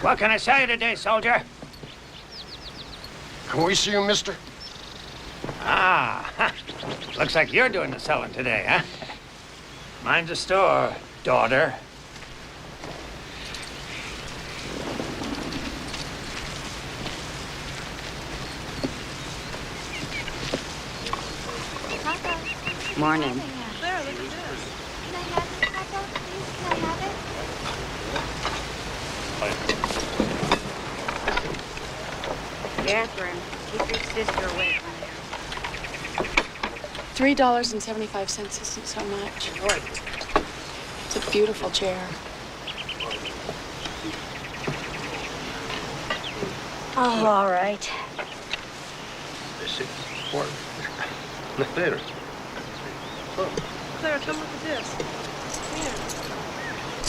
What can I sell you today, soldier? Can we see you, mister? Ah, looks like you're doing the selling today, huh? Mind the store, daughter. Morning. There, look at this. Can I have it, Papa? Please, can I have it? Catherine, keep your sister away from $3.75 isn't so much. It's a beautiful chair. Oh, all right. Later. Claire, come look at this.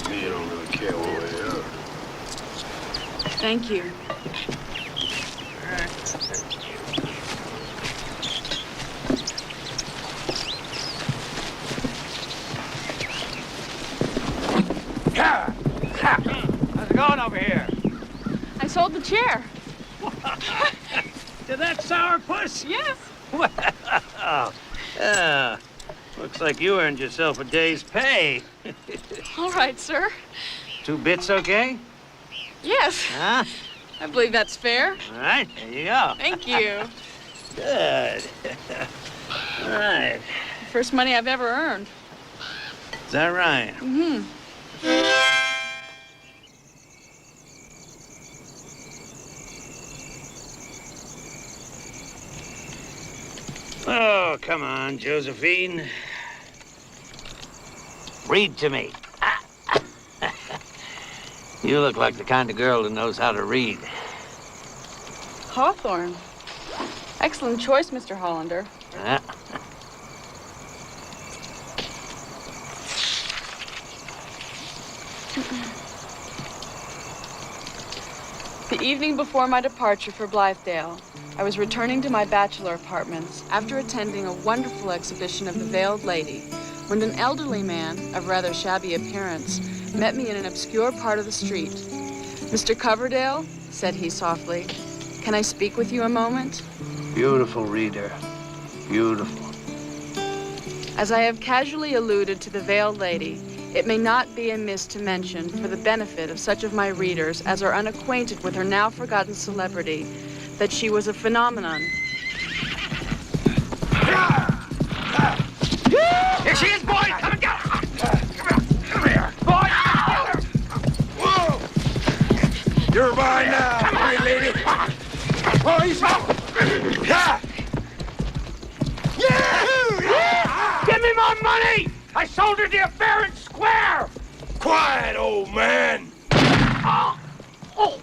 Here. You don't really care one way or the other. Thank you. How's it going over here? I sold the chair. To that sourpuss? Yes. Well, looks like you earned yourself a day's pay. All right, sir. 2 bits, okay? Yes. Huh? I believe that's fair. All right, there you go. Thank you. Good. All right. First money I've ever earned. Is that right? Mm-hmm. Oh, come on, Josephine. Read to me. You look like the kind of girl who knows how to read. Hawthorne. Excellent choice, Mr. Hollander. Huh? The evening before my departure for Blythedale, I was returning to my bachelor apartments after attending a wonderful exhibition of the Veiled Lady, when an elderly man of rather shabby appearance met me in an obscure part of the street. "Mr. Coverdale," said he softly, "can I speak with you a moment?" Beautiful reader. Beautiful. As I have casually alluded to the Veiled Lady, it may not be amiss to mention, for the benefit of such of my readers as are unacquainted with her now forgotten celebrity, that she was a phenomenon. Here she is, boy! Come and get her! Come here, boy! Whoa! You're mine now, pretty lady. Oh, he's yeah! Yeah! Give me my money! I sold her to you fair and square! Quiet, old man. Oh. Oh.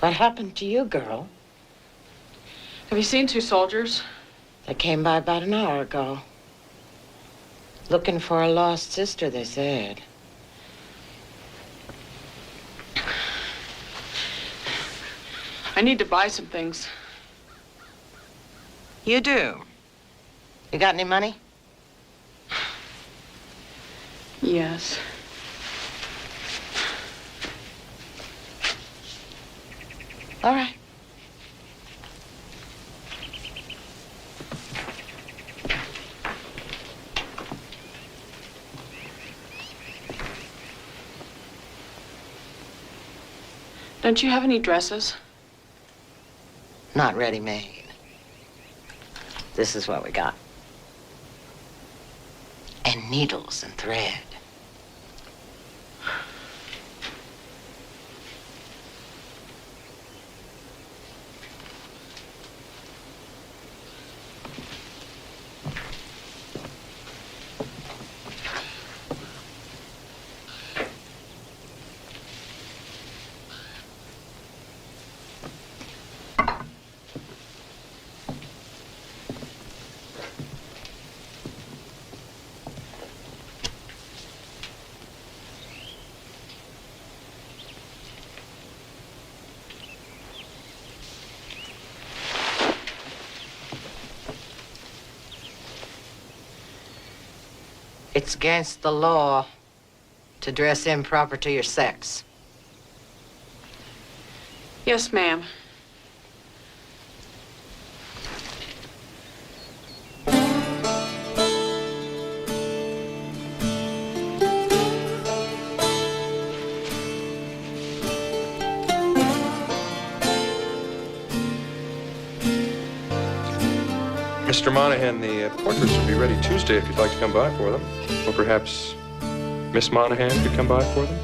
What happened to you, girl? Have you seen two soldiers? They came by about an hour ago. Looking for a lost sister, they said. I need to buy some things. You do? You got any money? Yes. All right. Don't you have any dresses? Not ready-made. This is what we got. And needles and thread. It's against the law to dress improper to your sex. Yes, ma'am. Mr. Monahan, the portraits will be ready Tuesday if you'd like to come by for them. Or perhaps Miss Monahan could come by for them.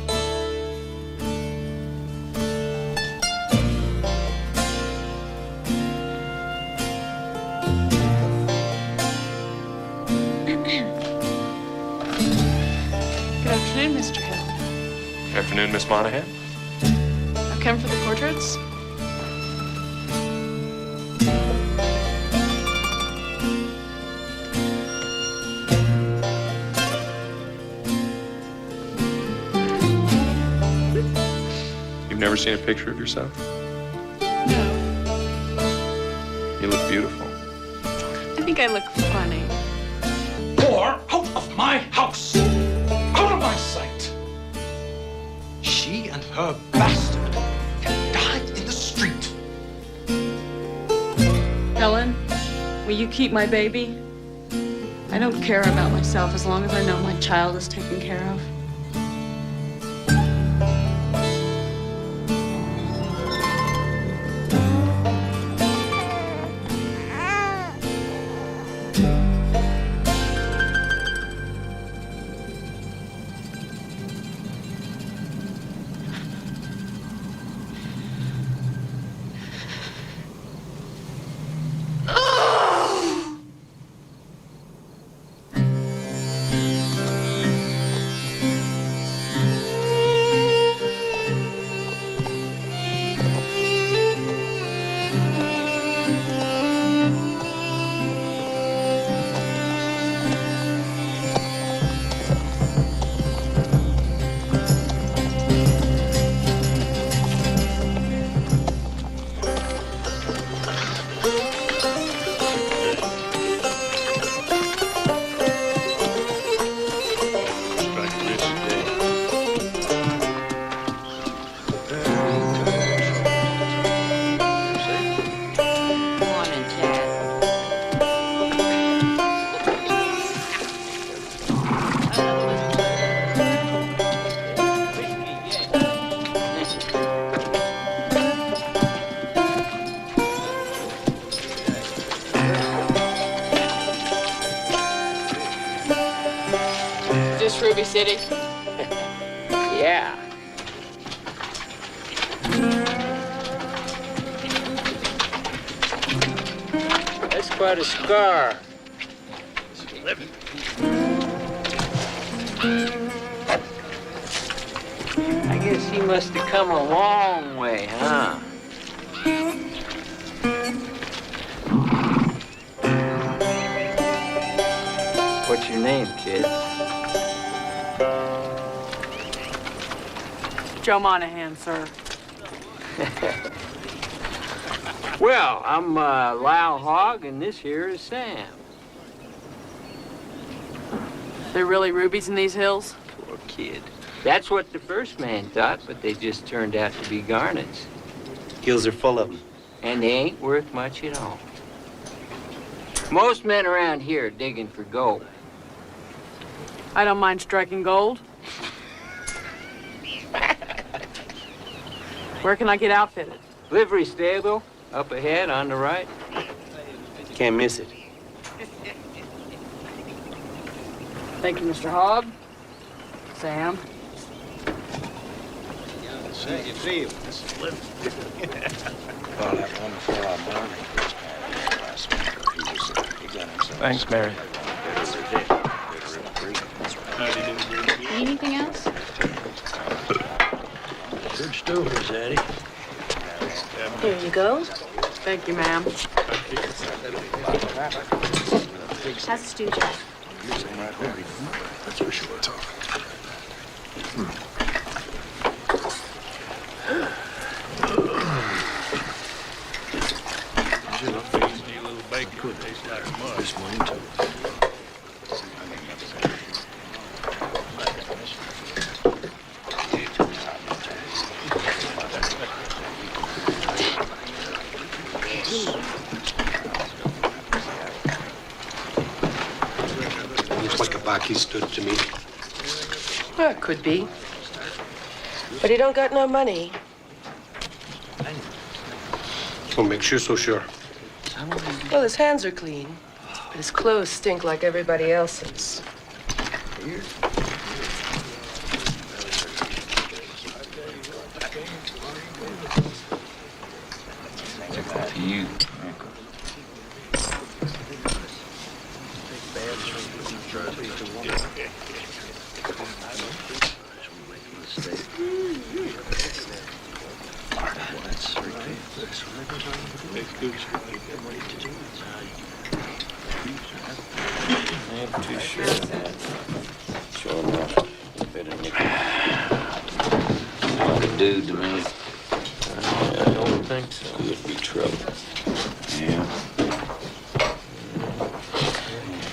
Good afternoon, Mr. Hill. Afternoon, Miss Monahan. I've come for the portraits. You've never seen a picture of yourself? No. You look beautiful. I think I look funny. Whore, out of my house! Out of my sight! She and her bastard can die in the street. Helen, will you keep my baby? I don't care about myself as long as I know my child is taken care of. Ruby City? Yeah. That's quite a scar. I guess he must have come a long way, huh? your name, kid? Joe Monahan, sir. Well, I'm Lyle Hogg, and this here is Sam. There really rubies in these hills? Poor kid. That's what the first man thought, but they just turned out to be garnets. Hills are full of them. And they ain't worth much at all. Most men around here are digging for gold. I don't mind striking gold. Where can I get outfitted? Livery stable, up ahead on the right. Can't miss it. Thank you, Mr. Hogg. Sam. Say, you feel this is living. Well, that wonderful morning was had last week. He got himself. Thanks, Mary. Need anything else? Good stories, Eddie. Here you go. Thank you, ma'am. How's the stew, Jack? That's for sure. Talk. This morning, too. Looks like a Baki stood to me. Well, it could be. But he don't got no money. What makes you so sure? Well, his hands are clean, but his clothes stink like everybody else's. To you. I'm too sure of that. Sure enough, better nickel. Like a dude to me. I don't think so. Could be trouble. Yeah.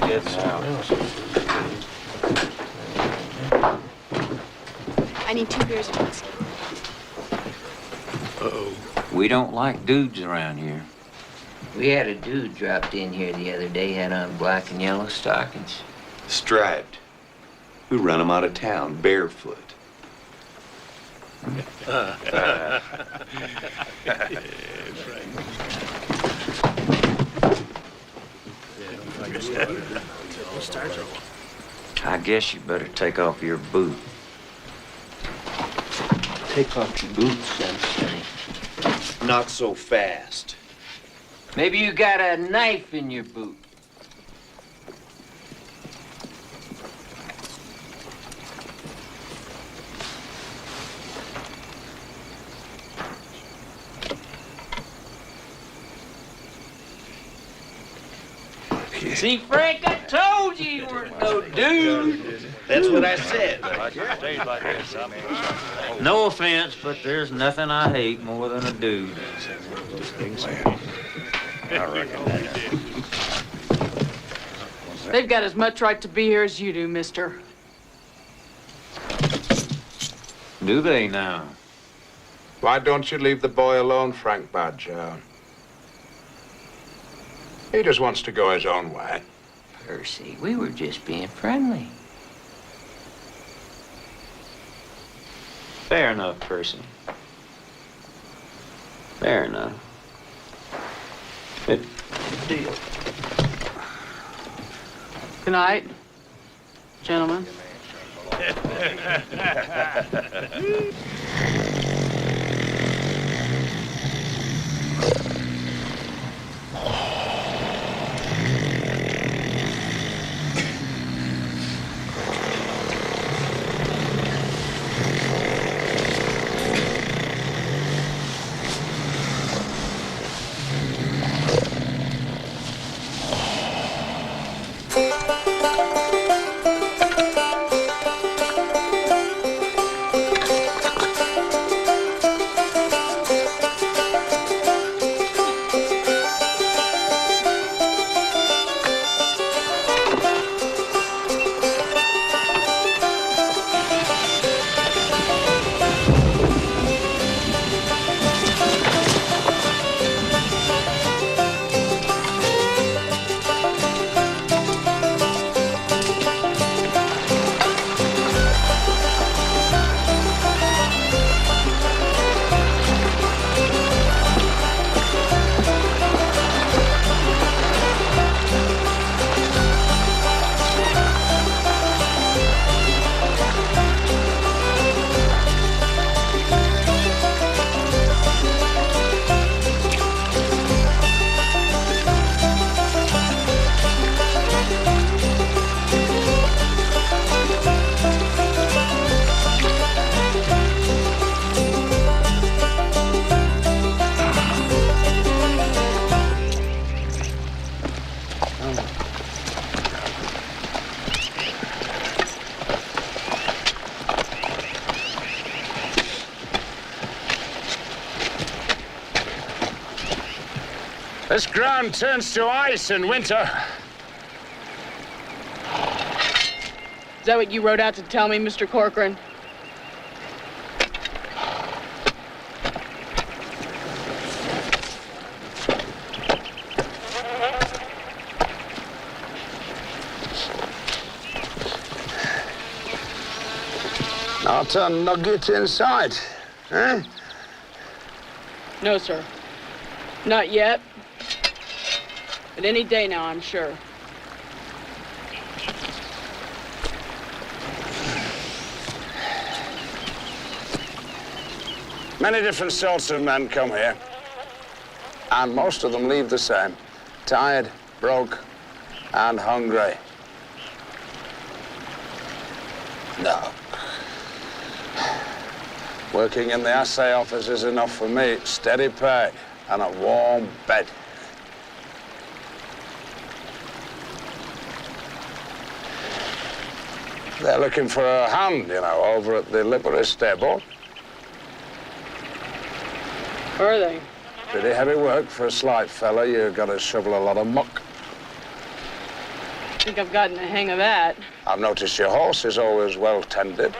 Get now. I need 2 beers of whiskey. Uh-oh. We don't like dudes around here. We had a dude dropped in here the other day, had on black and yellow stockings. Striped. We run them out of town, barefoot. I guess you better take off your boot. Take off your boots, Sensei. Not so fast. Maybe you got a knife in your boot. See, Frank, I told you you weren't no dude. That's what I said. No offense, but there's nothing I hate more than a dude. I reckon that. They've got as much right to be here as you do, mister. Do they now? Why don't you leave the boy alone, Frank Badger? He just wants to go his own way. Percy, we were just being friendly. Fair enough, Percy. Fair enough. Good deal. Good night, gentlemen. This ground turns to ice in winter. Is that what you wrote out to tell me, Mr. Corcoran? Not a nugget in sight, eh? No, sir. Not yet. But any day now, I'm sure. Many different sorts of men come here. And most of them leave the same. Tired, broke, and hungry. No. Working in the assay office is enough for me. Steady pay and a warm bed. They're looking for a hand, you know, over at the livery stable. Are they? Pretty heavy work for a slight fella. You've got to shovel a lot of muck. I think I've gotten the hang of that. I've noticed your horse is always well tended.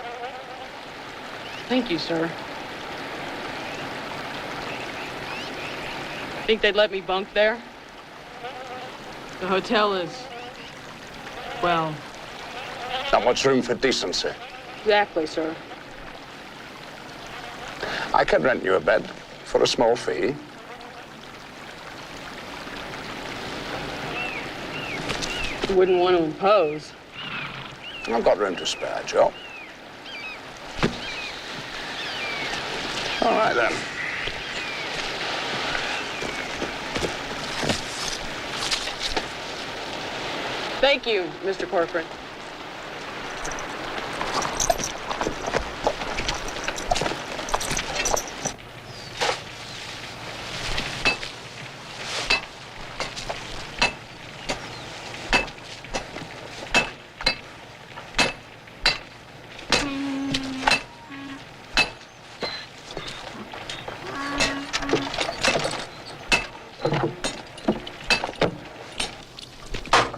Thank you, sir. Think they'd let me bunk there? The hotel is, well... Not much room for decency. Exactly, sir. I can rent you a bed for a small fee. You wouldn't want to impose. I've got room to spare, Joe. All right, then. Thank you, Mr. Corcoran.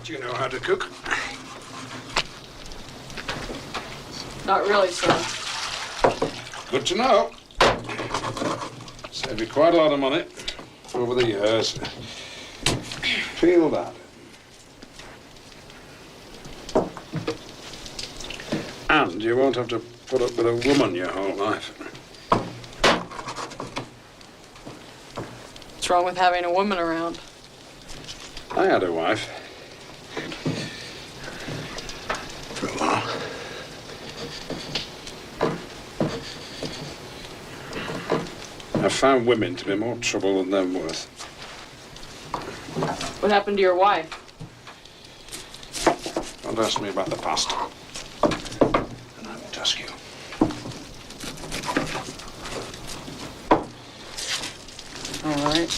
Do you know how to cook? Not really, sir. Good to know. Saved you quite a lot of money over the years. Feel that. And you won't have to put up with a woman your whole life. What's wrong with having a woman around? I had a wife. For a while. I found women to be more trouble than they're worth. What happened to your wife? Don't ask me about the past. And I won't ask you. All right.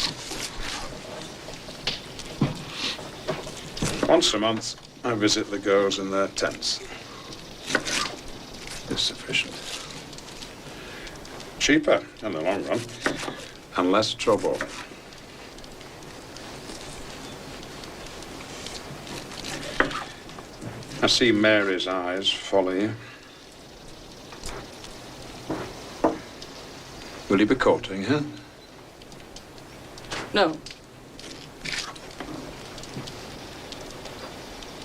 Once a month, I visit the girls in their tents. It's sufficient. Cheaper in the long run, and less trouble. I see Mary's eyes follow you. Will you be courting her? No.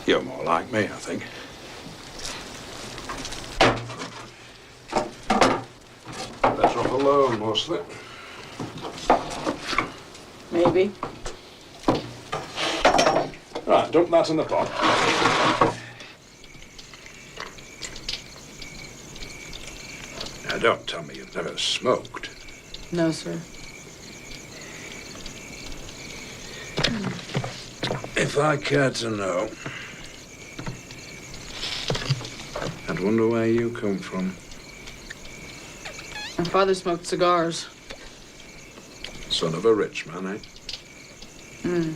You're more like me, I think. Better off alone, mostly. Maybe. Right, dump that in the pot. Now, don't tell me you've never smoked. No, sir. If I cared to know, I'd wonder where you come from. My father smoked cigars. Son of a rich man, eh? Hmm.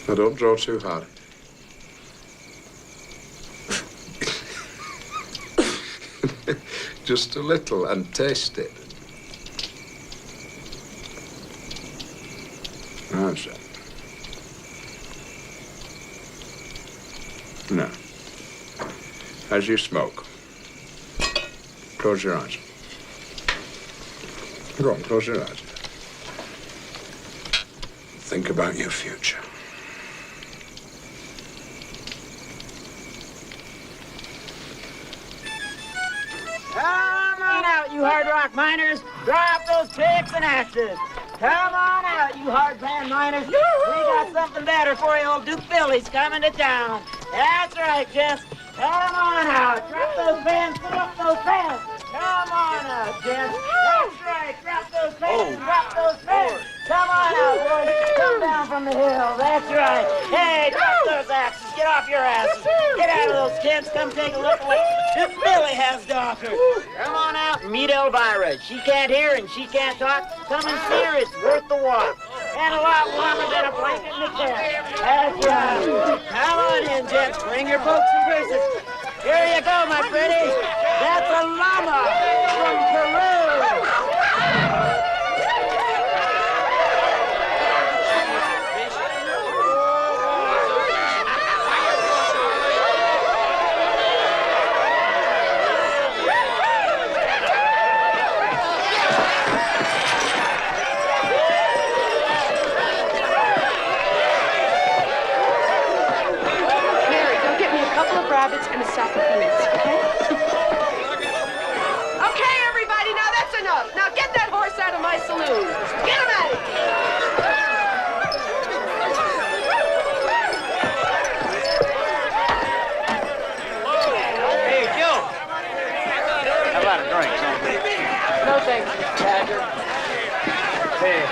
Now, don't draw too hard. just a little and taste it. That's it. No. As you smoke, close your eyes. Go on, close your eyes. Think about your future. Come on out, you hard rock miners. Drop those picks and axes. Come on out, you hard pan miners. We got something better for you. Old Duke Billy's coming to town. That's right, Jess. Come on out. Drop those pans, put up those pans. Come on out, Jess. That's right. Drop those pans, drop those pans. Come on out, boys. Come down from the hill. That's right. Hey, drop those axes. Get off your asses. Get out of those tents. Come take a look at what Duke Billy has to offer. Come on out and meet Elvira. She can't hear and she can't talk. Come and see her. It's worth the walk. And a lot warmer than a blanket in the tent. That's right. Come on in, gents. Bring your folks and braces. Here you go, my pretty. That's a llama from Peru. Rabbits and a sack of peanuts, okay? Okay, everybody, now that's enough. Now get that horse out of my saloon. Get him out of here. Hey, Joe. How about a drink, son? No thanks, Mr. Badger. Hey.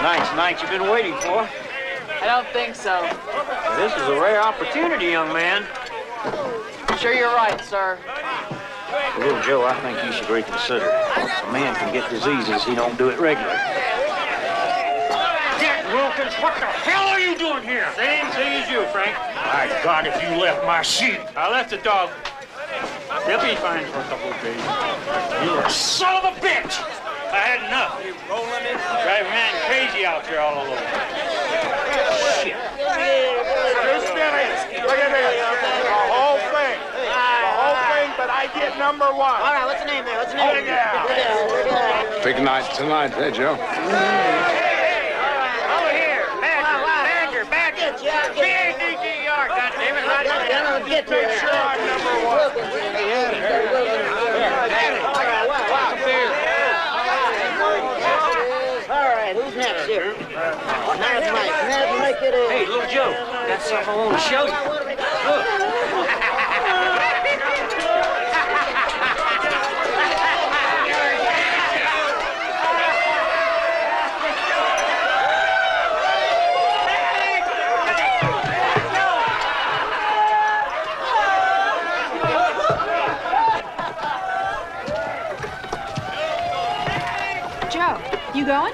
Nice night you've been waiting for. I don't think so. This is a rare opportunity, young man. Sure you're right, sir. Little Joe, I think you should reconsider. A man can get diseases he don't do it regularly. Jack Wilkins, what the hell are you doing here? Same thing as you, Frank. My God, if you left my sheep. I left the dog. They'll be fine for a couple of days. You're a son of a bitch! I had enough. Driving man crazy out here all alone. Shit. Look at this. The whole thing. The whole thing, but I get number one. All right, what's the name there? What's the name? Big night tonight, eh, Joe? Hey, over here. Badger. B-A-D-G-E-R, goddammit. Get to it. Sure, I'm number one. All right, who's next here? Mike it is. Hey, little Joe, got something I want to show you. Look. Joe, you going?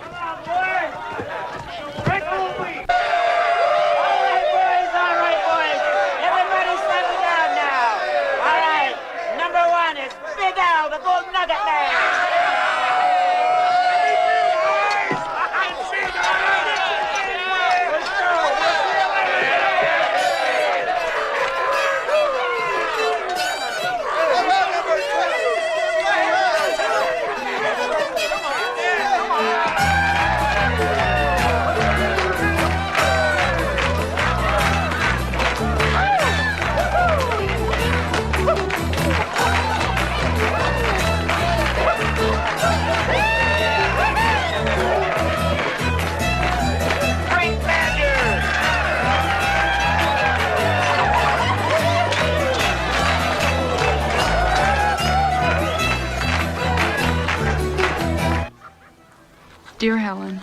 Dear Helen,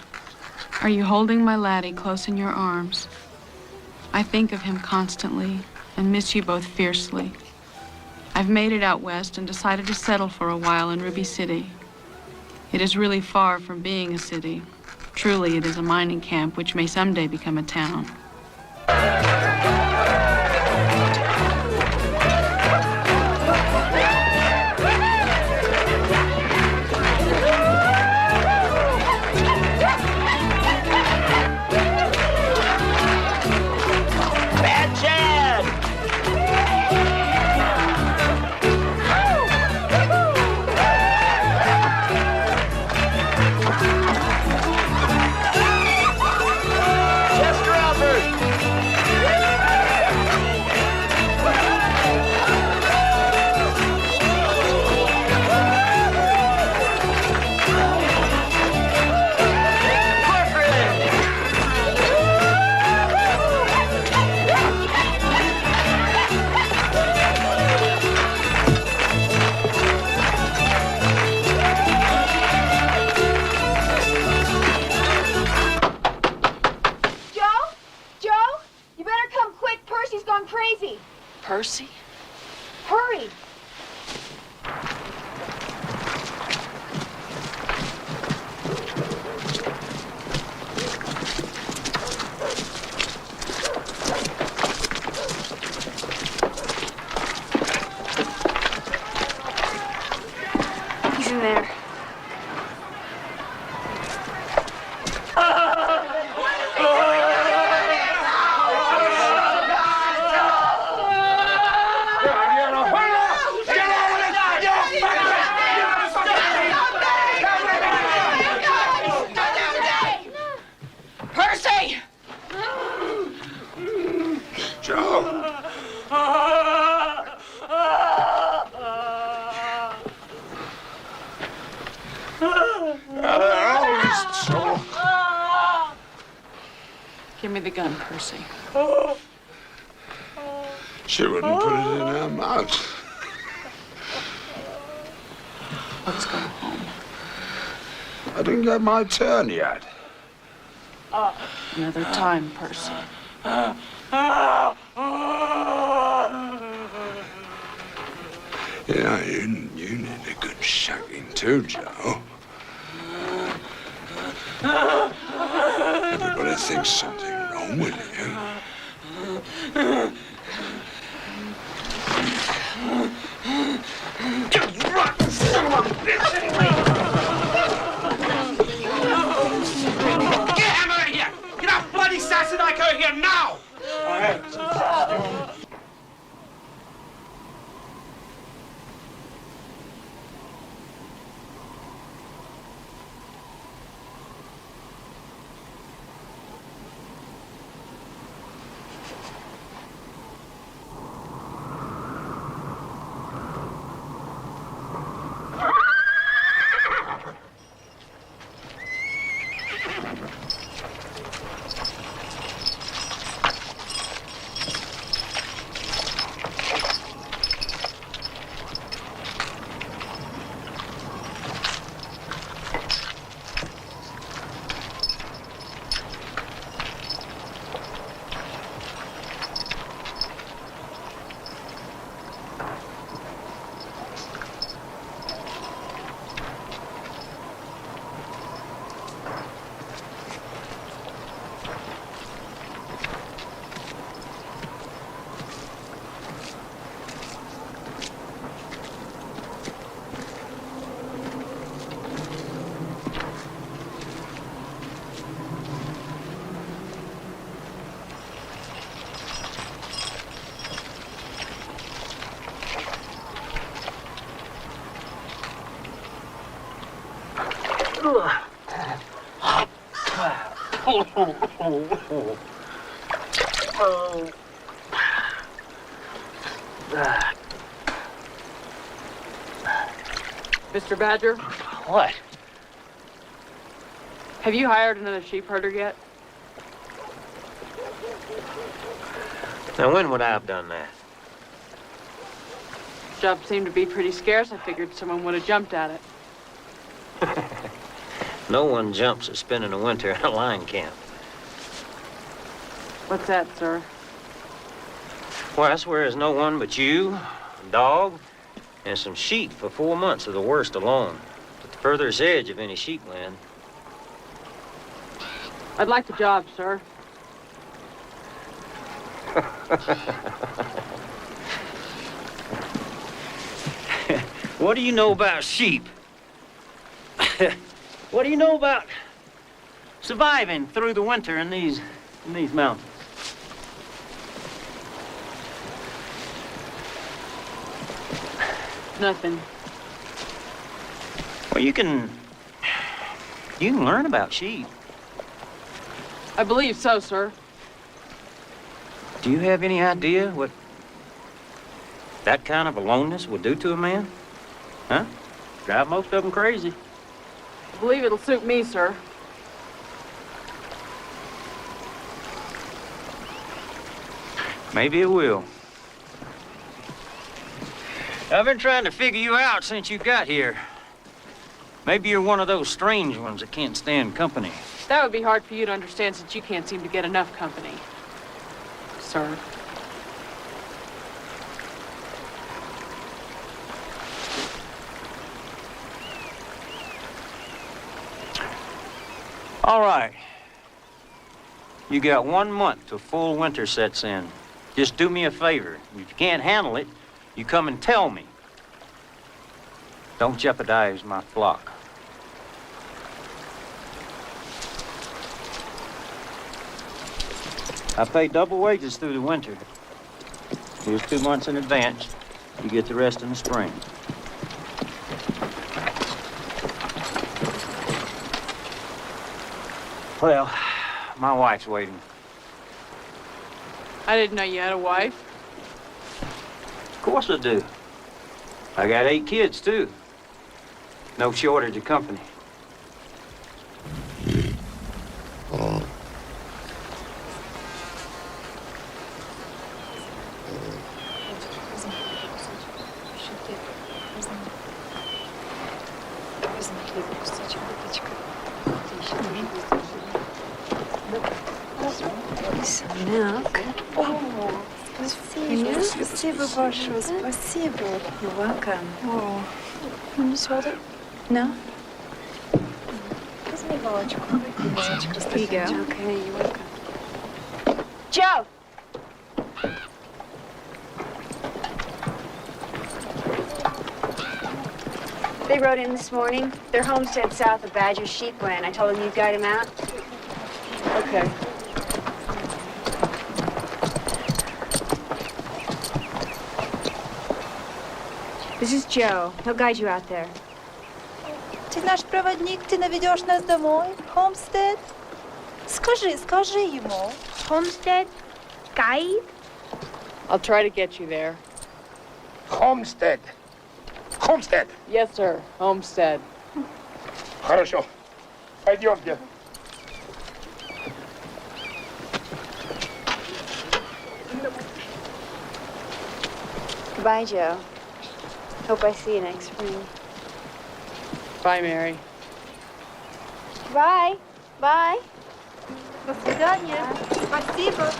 are you holding my laddie close in your arms? I think of him constantly and miss you both fiercely. I've made it out west and decided to settle for a while in Ruby City. It is really far from being a city. Truly, it is a mining camp which may someday become a town. Percy? Hurry! He's in there. Percy! Joe! Give me the gun, Percy. She wouldn't put it in her mouth. Let's go home. I didn't get my turn yet. Another time, Percy. Yeah, you need a good shagging too, Joe. Everybody thinks something wrong with you. You rotten son of a bitch! Get him out of here! Get that bloody Sassenach out of here now! All right. Mr. Badger? What? Have you hired another sheep herder yet? Now, when would I have done that? Job seemed to be pretty scarce. I figured someone would have jumped at it. No one jumps at spending a winter in a line camp. What's that, sir? Well, that's where there's no one but you, a dog, and some sheep for 4 months of the worst alone. At the furthest edge of any sheep land. I'd like the job, sir. What do you know about sheep? What do you know about surviving through the winter in these mountains? Nothing. Well, you can learn about sheep. I believe so, sir. Do you have any idea what that kind of aloneness would do to a man? Huh? Drive most of them crazy. I believe it'll suit me, sir. Maybe it will. I've been trying to figure you out since you got here. Maybe you're one of those strange ones that can't stand company. That would be hard for you to understand since you can't seem to get enough company, sir. All right. You got 1 month till full winter sets in. Just do me a favor. If you can't handle it, you come and tell me. Don't jeopardize my flock. I pay double wages through the winter. Here's 2 months in advance. You get the rest in the spring. Well, my wife's waiting. I didn't know you had a wife. Of course I do. I got 8 kids, too. No shortage of company. Milk. Oh, спасибо большое. Спасибо. You're welcome. Oh. Can you just hold it? No? Here you go. Okay, you're welcome. Joe! They rode in this morning. Their homestead south of Badger Sheepland. I told them you'd guide them out. Okay. This is Joe. He'll guide you out there. Ты наш проводник, ты наведешь нас домой? Homestead? Скажи ему. Homestead? Guide? I'll try to get you there. Homestead. Homestead. Yes, sir. Homestead. Хорошо. Пойдемте. Goodbye, Joe. Hope I see you next spring. Bye, Mary. Bye. Bye. До свидания. Спасибо.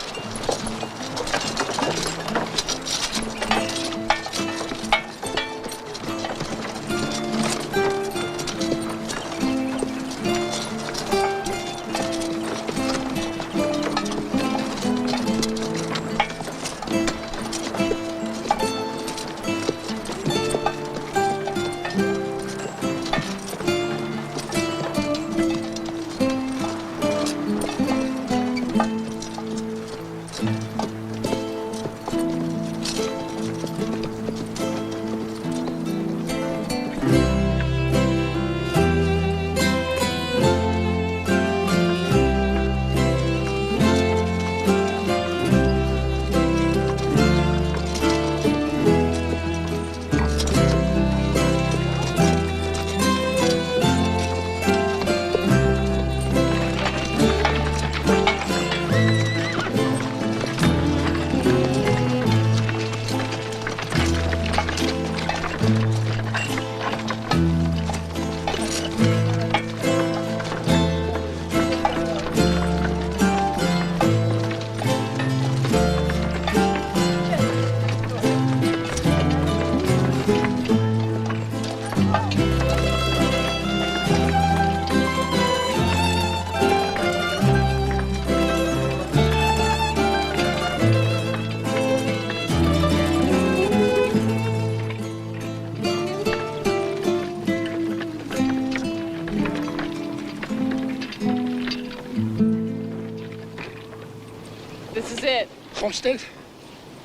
This is it. Homestead?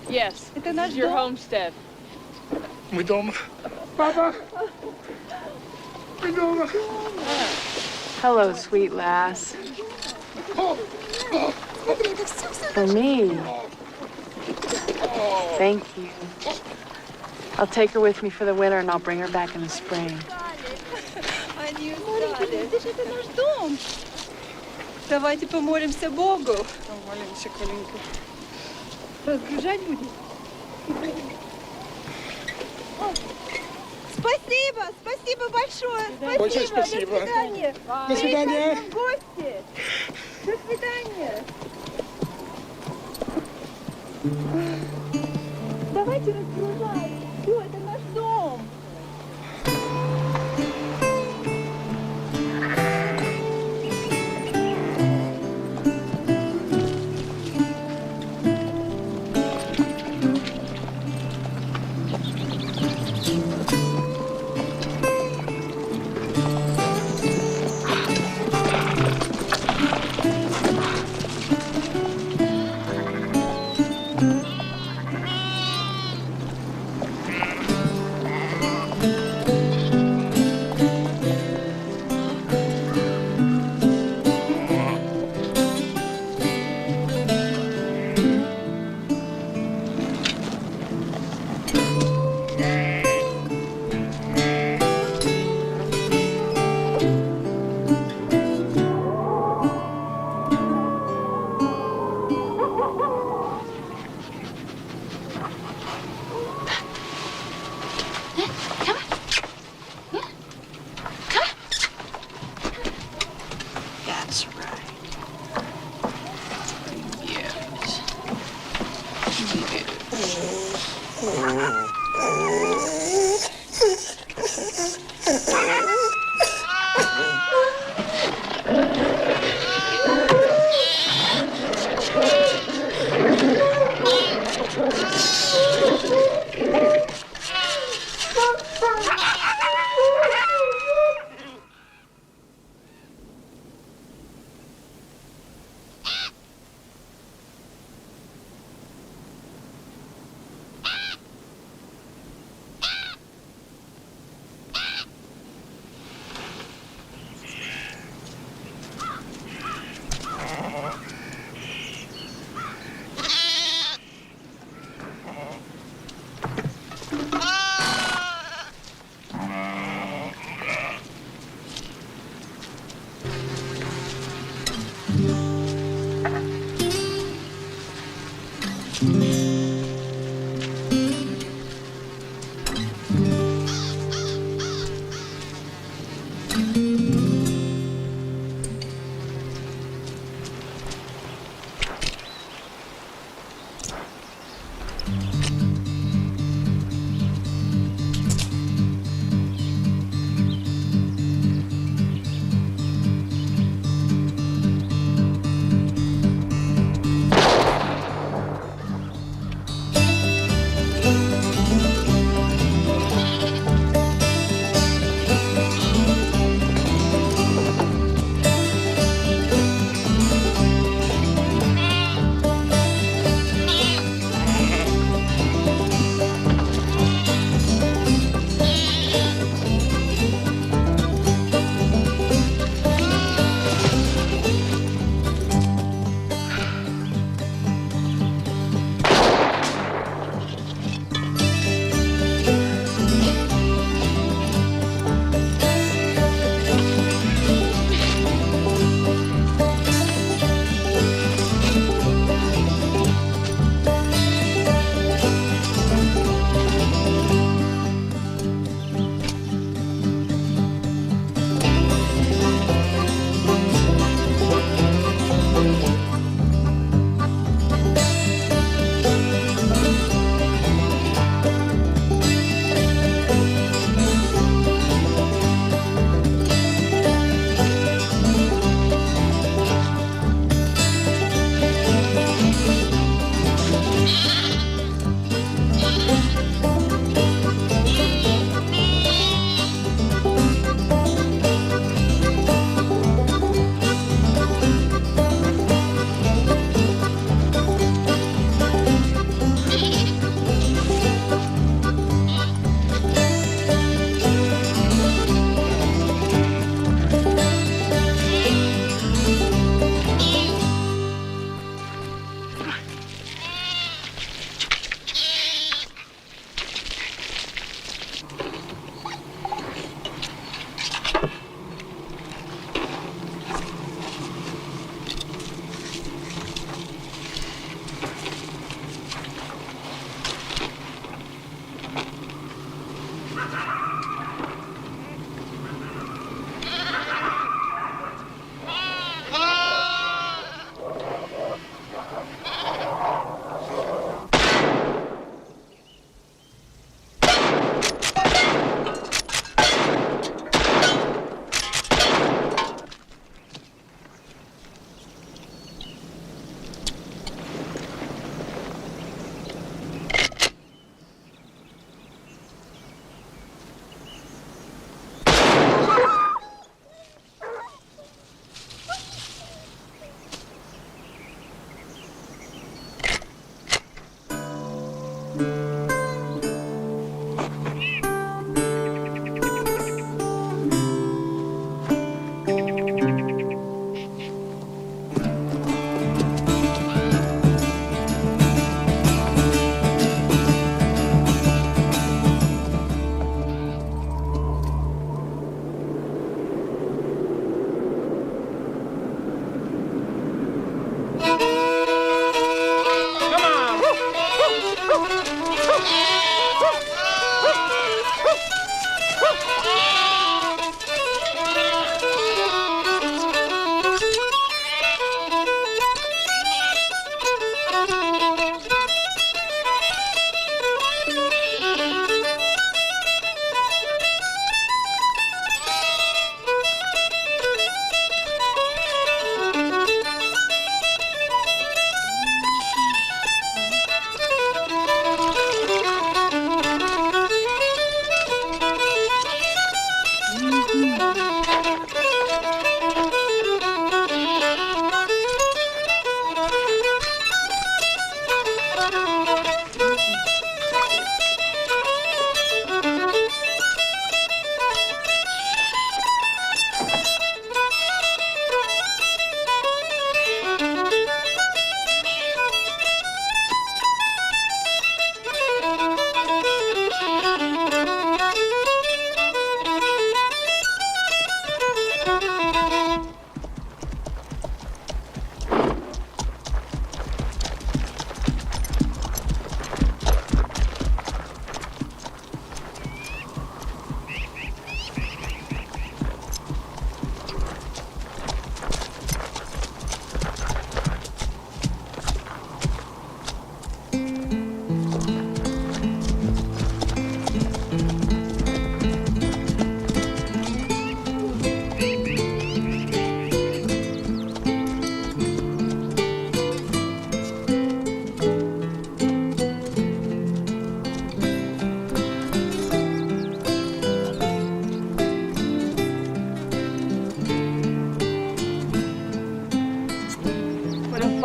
Yes. This is your homestead. Мы дома. Папа! Мы дома. Hello, sweet lass. For me. Thank you. I'll take her with me for the winter and I'll bring her back in the spring. Это наш дом. Давайте помолимся Богу. Помолимся, Калинка. Разгружать будем? Спасибо, спасибо большое. Спасибо. Большое спасибо. До свидания. До свидания. В гости. До свидания. Давайте разгружать. Все, это наш дом. That's right. Yes.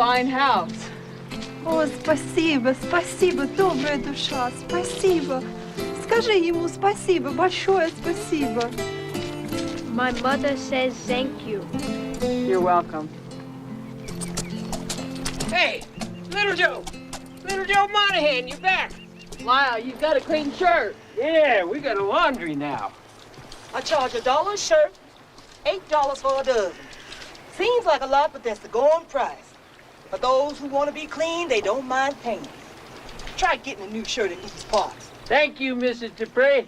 fine house. О, спасибо, спасибо, добрая душа, спасибо. Скажи ему спасибо, большое спасибо. My mother says thank you. You're welcome. Hey, Little Joe! Little Joe Monahan, you back? Lyle, you've got a clean shirt. Yeah, we got a laundry now. I charge $1 a shirt, $8 for a dozen. Seems like a lot, but that's the going price. For those who want to be clean, they don't mind paying. Try getting a new shirt at these parts. Thank you, Mrs. Dupree.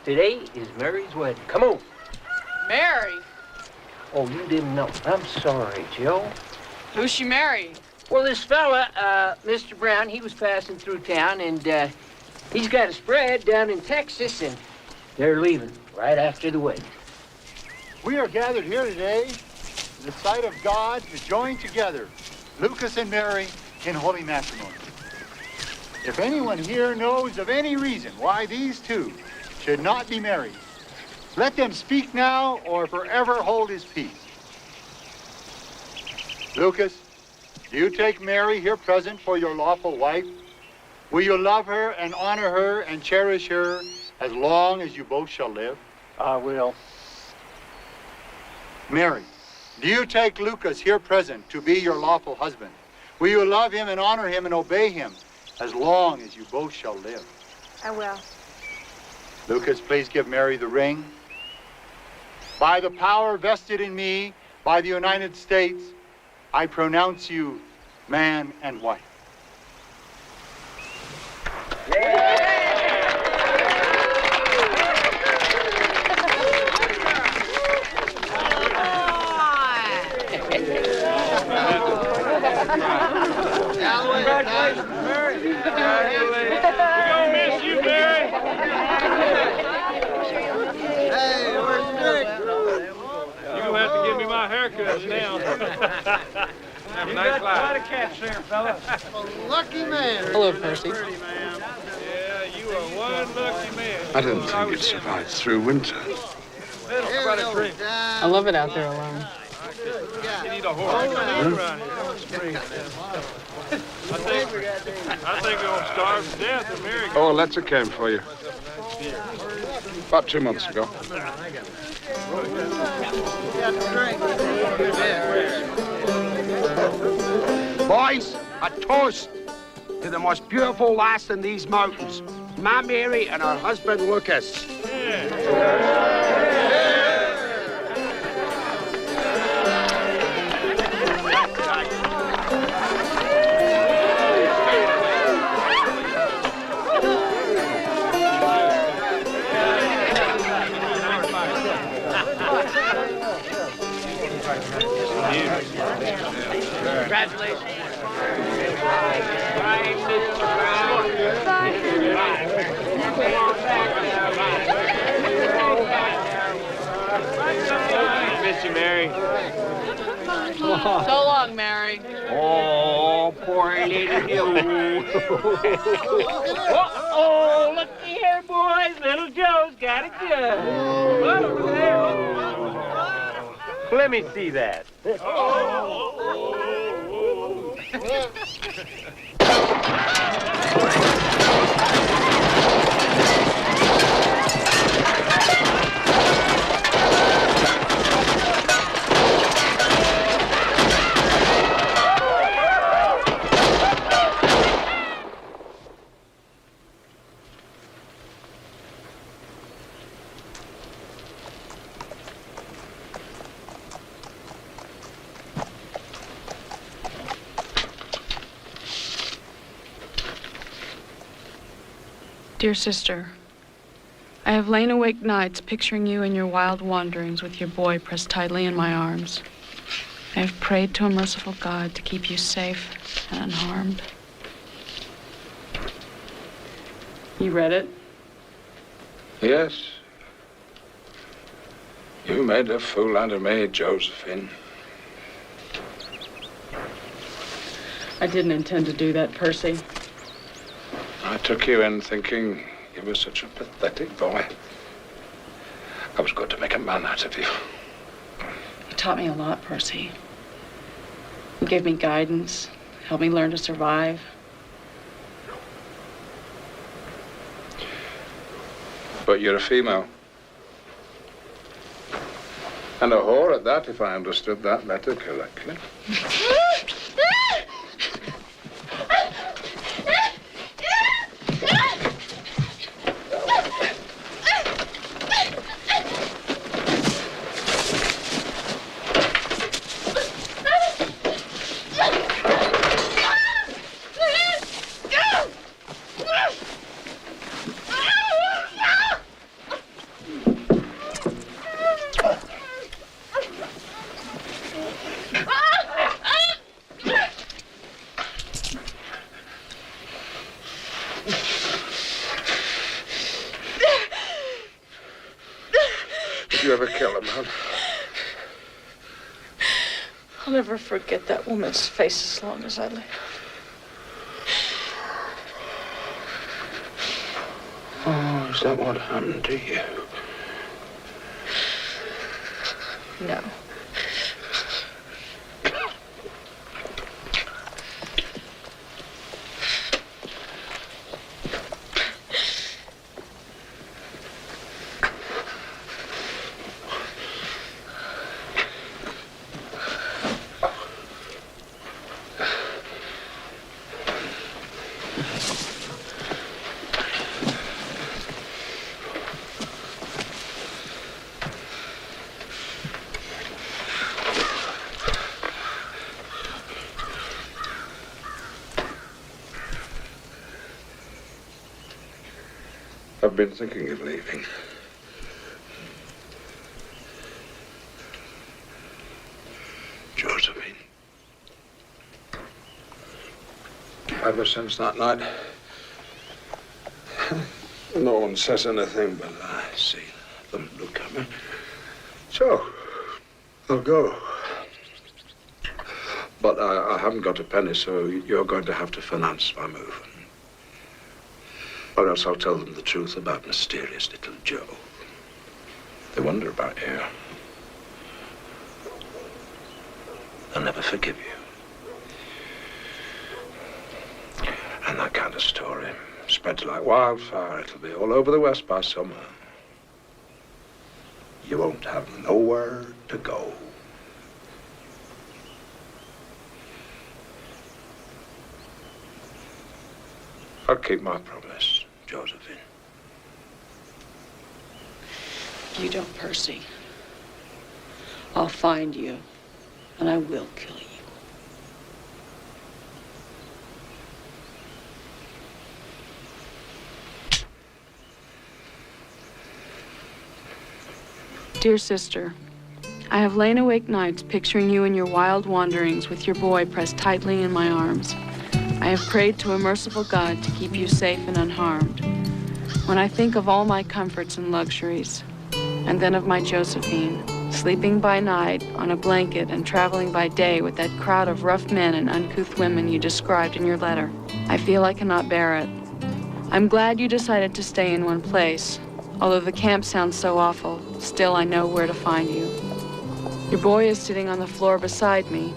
Today is Mary's wedding. Come on. Mary? Oh, you didn't know. I'm sorry, Joe. Who's she marrying? Well, this fella, Mr. Brown, he was passing through town, and he's got a spread down in Texas, and they're leaving right after the wedding. We are gathered here today in the sight of God to join together Lucas and Mary in holy matrimony. If anyone here knows of any reason why these two should not be married, let them speak now or forever hold his peace. Lucas, do you take Mary here present for your lawful wife? Will you love her and honor her and cherish her as long as you both shall live? I will. Mary, do you take Lucas here present to be your lawful husband? Will you love him and honor him and obey him as long as you both shall live? I will. Lucas, please give Mary the ring. By the power vested in me by the United States, I pronounce you man and wife. Congratulations, Mary. We're gonna miss you, Mary. Hey, where's Dick? You're gonna have to give me my haircut now. Have a nice life. Quite a catch there, fella. Lucky man. Hello, Percy. Yeah, you are one lucky man. I didn't think you'd survive through winter. How about a drink? I love it out there alone. You need a horse. I think we're gonna starve to death in America. Oh, Letzer came for you. About 2 months ago. Boys, a toast to the most beautiful lass in these mountains, my Mary and her husband Lucas. Congratulations. Miss you, Mary. So long, Mary. Oh, poor little you. Oh, looky here, boys. Little Joe's got it good. Let me see that. Dear sister, I have lain awake nights picturing you in your wild wanderings with your boy pressed tightly in my arms. I have prayed to a merciful God to keep you safe and unharmed. You read it? Yes. You made a fool out of me, Josephine. I didn't intend to do that, Percy. I took you in thinking you were such a pathetic boy. I was going to make a man out of you. You taught me a lot, Percy. He gave me guidance, helped me learn to survive. But you're a female. And a whore at that, if I understood that letter correctly. Did you ever kill a man? I'll never forget that woman's face as long as I live. Oh, is that what happened to you? No. I've been thinking of leaving. Josephine. Ever since that night, no one says anything, but I see them look at me. So, I'll go. But I haven't got a penny, so you're going to have to finance my move. Or else I'll tell them the truth about mysterious little Joe. They wonder about you. They'll never forgive you. And that kind of story spreads like wildfire. It'll be all over the West by summer. You won't have nowhere to go. I'll keep my promise, Josephine. You don't, Percy. I'll find you, and I will kill you. Dear sister, I have lain awake nights picturing you in your wild wanderings with your boy pressed tightly in my arms. I have prayed to a merciful God to keep you safe and unharmed. When I think of all my comforts and luxuries, and then of my Josephine, sleeping by night on a blanket and traveling by day with that crowd of rough men and uncouth women you described in your letter, I feel I cannot bear it. I'm glad you decided to stay in one place. Although the camp sounds so awful, still I know where to find you. Your boy is sitting on the floor beside me.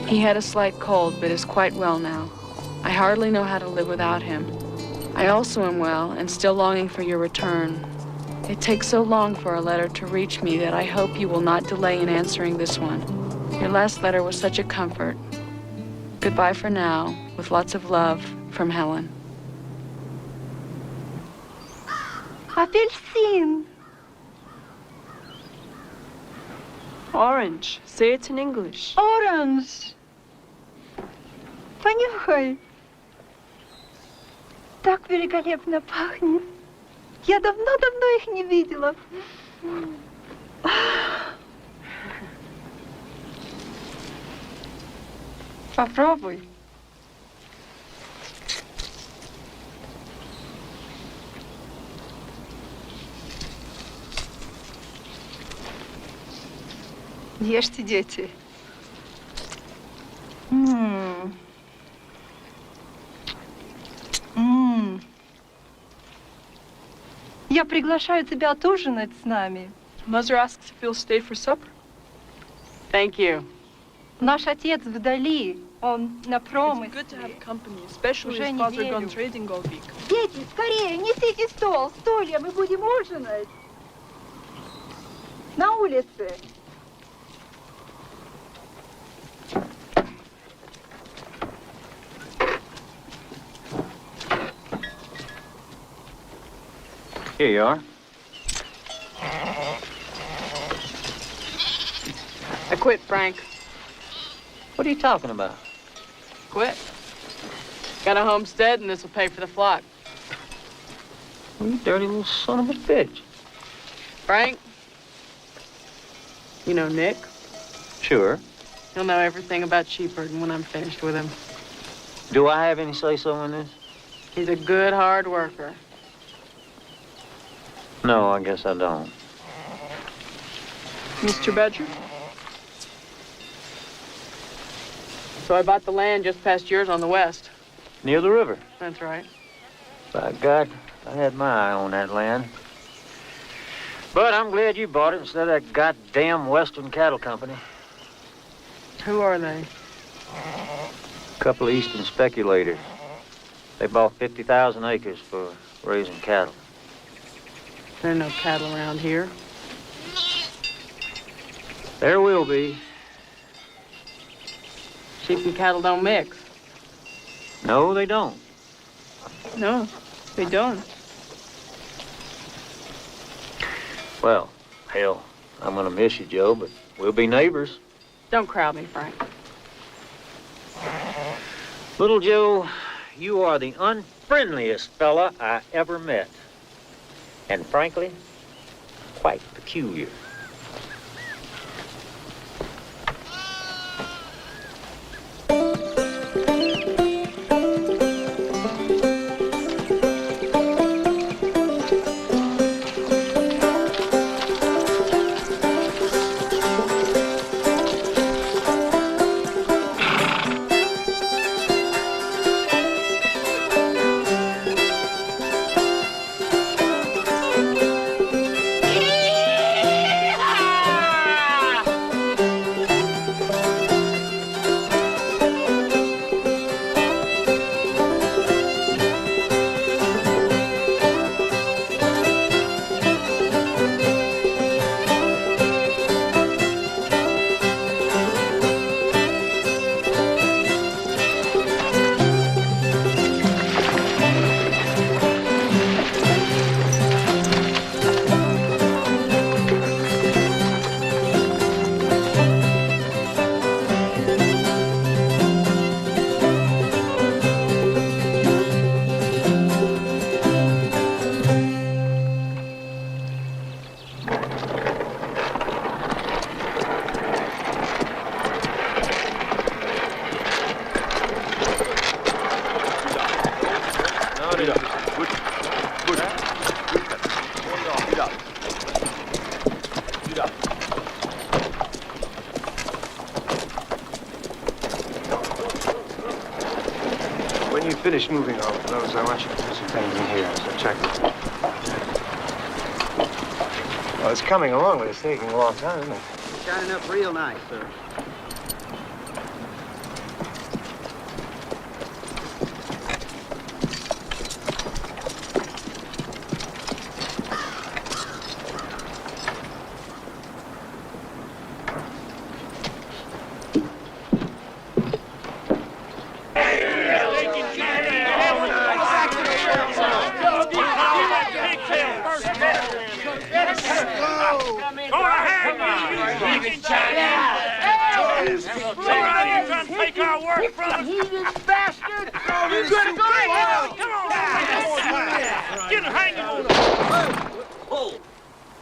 He had a slight cold, but is quite well now. I hardly know how to live without him. I also am well and still longing for your return. It takes so long for a letter to reach me that I hope you will not delay in answering this one. Your last letter was such a comfort. Goodbye for now, with lots of love, from Helen. Апельсин. Orange. Say it in English. Orange. Понюхай. Так великолепно пахнет. Я давно-давно их не видела. Попробуй. Ешьте, дети. Я приглашаю тебя отужинать с нами. Mother asks if you'll stay for supper. Thank you. Наш отец вдали, он на промысле. It's good to have company, especially Уже his не father верю. gone trading all week. Дети, скорее, несите стол, стулья, мы будем ужинать. На улице. Here you are. I quit, Frank. What are you talking about? Quit. Got a homestead, and this will pay for the flock. You dirty little son of a bitch. Frank? You know Nick? Sure. He'll know everything about sheepherding when I'm finished with him. Do I have any say-so in this? He's a good, hard worker. No, I guess I don't. Mr. Badger? So I bought the land just past yours on the west. Near the river. That's right. By God, I had my eye on that land. But I'm glad you bought it instead of that goddamn Western Cattle Company. Who are they? A couple of Eastern speculators. They bought 50,000 acres for raising cattle. There are no cattle around here. There will be. Sheep and cattle don't mix. No, they don't. No, they don't. Well, hell, I'm gonna miss you, Joe, but we'll be neighbors. Don't crowd me, Frank. Little Joe, you are the unfriendliest fella I ever met. And frankly, quite peculiar. When you finish moving all of those, I want you to do some things in here as a checklist. Well, it's coming along, but it's taking a long time, isn't it? It's shining up real nice, sir.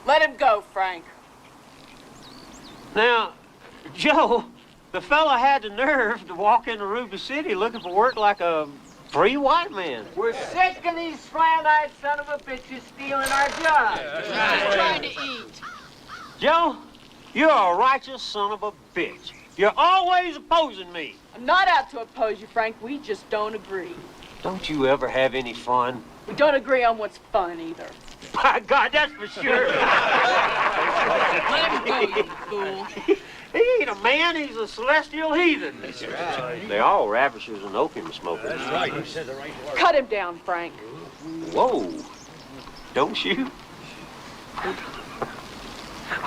Let him go, Frank. Now, Joe, the fella had the nerve to walk into Ruby City looking for work like a free white man. We're sick of these slant-eyed son of a bitches stealing our jobs. Just trying to eat. Joe, you're a righteous son of a bitch. You're always opposing me. I'm not out to oppose you, Frank. We just don't agree. Don't you ever have any fun? We don't agree on what's fun, either. My God, that's for sure. Let him go, you fool. He ain't a man, he's a celestial heathen. That's right. They're all ravishers and opium smokers. That's right. You said the right word. Cut him down, Frank. Whoa. Don't shoot.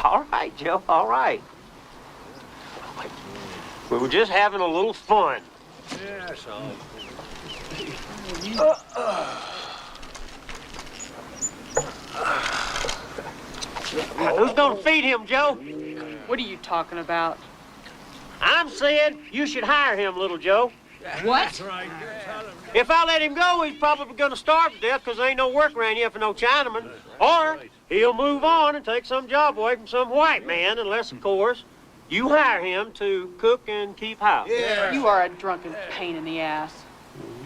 All right, Joe, all right. We were just having a little fun. Yeah, that's all. Who's gonna feed him, Joe? What are you talking about? I'm saying you should hire him, little Joe. What? That's right. If I let him go, he's probably gonna starve to death because there ain't no work around here for no Chinaman. Or he'll move on and take some job away from some white man, unless, of course, you hire him to cook and keep house. Yeah. You are a drunken pain in the ass.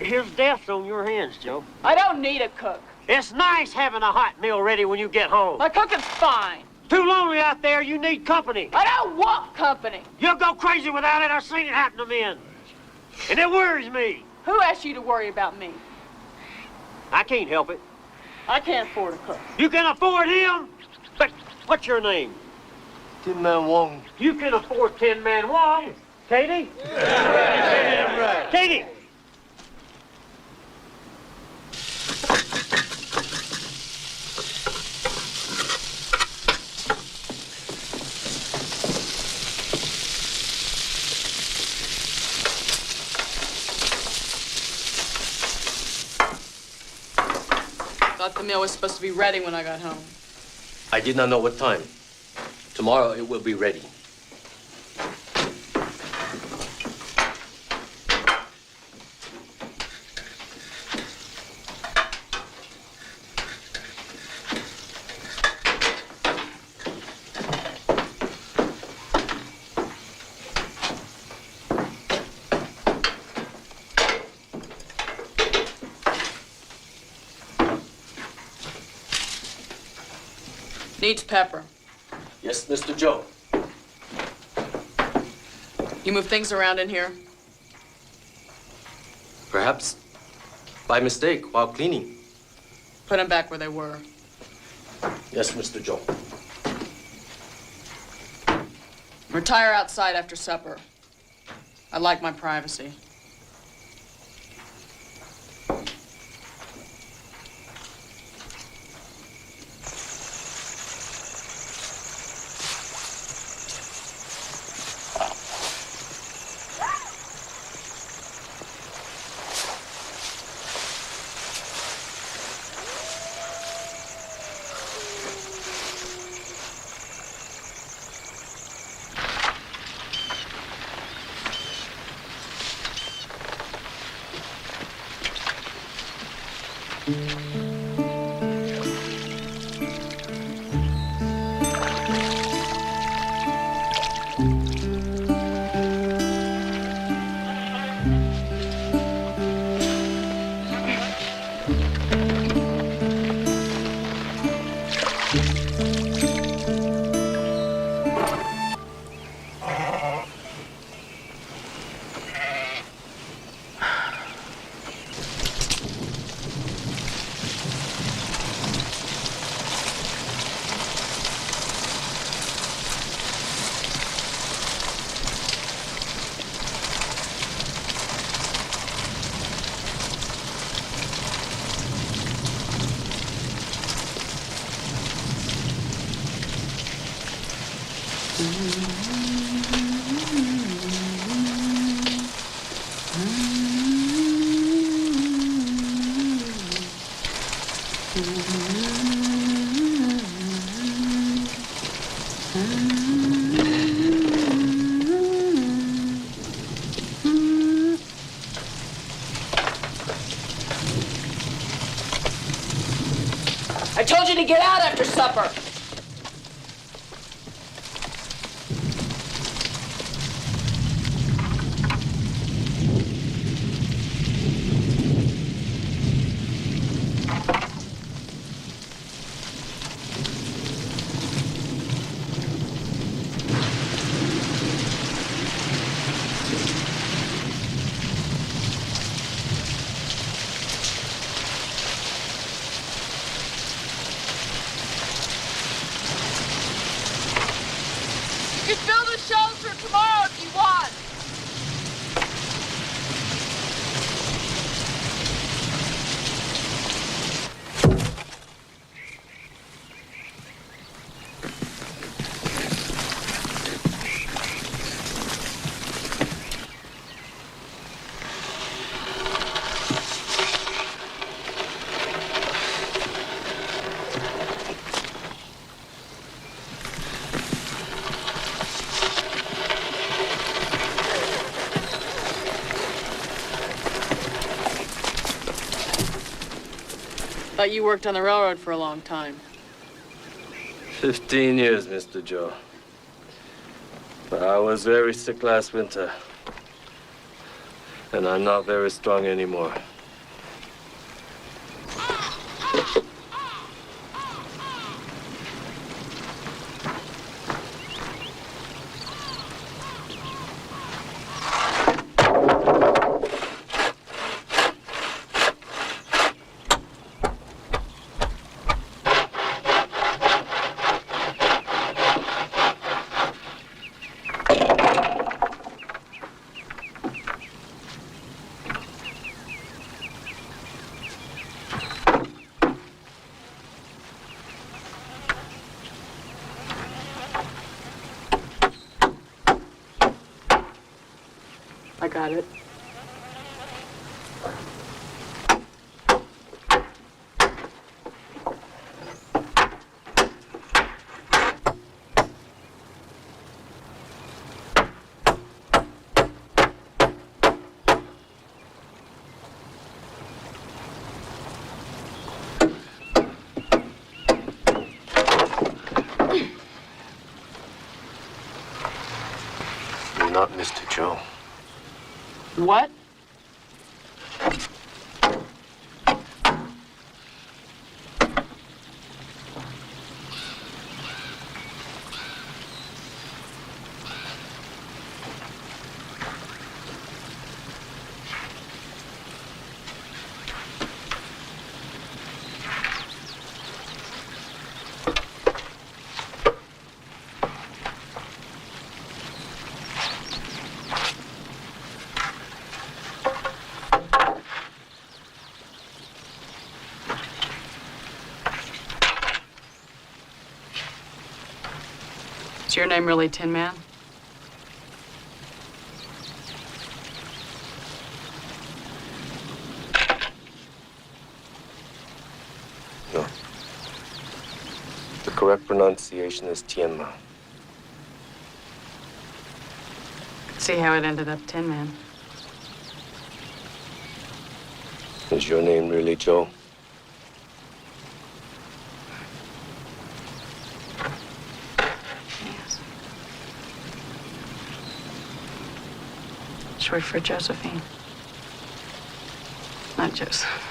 His death's on your hands, Joe. I don't need a cook. It's nice having a hot meal ready when you get home. My cooking's fine. Too lonely out there, you need company. I don't want company. You'll go crazy without it. I've seen it happen to men. And it worries me. Who asked you to worry about me? I can't help it. I can't afford a cook. You can afford him? But what's your name? Tin Man Wong. You can afford Tin Man Wong. Katie? Yeah, right. Katie! Thought the meal was supposed to be ready when I got home. I did not know what time. Tomorrow it will be ready. Needs pepper. Yes, Mr. Joe. You move things around in here? Perhaps by mistake while cleaning. Put them back where they were. Yes, Mr. Joe. Retire outside after supper. I like my privacy. I told you to get out after supper. Thought you worked on the railroad for a long time. 15 years, Mr. Joe. But I was very sick last winter. And I'm not very strong anymore. I got it. You're not Mr. Joe. What? Is your name really Tin Man? No. The correct pronunciation is Tianma. See how it ended up Tin Man. Is your name really Joe? Yes. Short for Josephine. Not Joseph.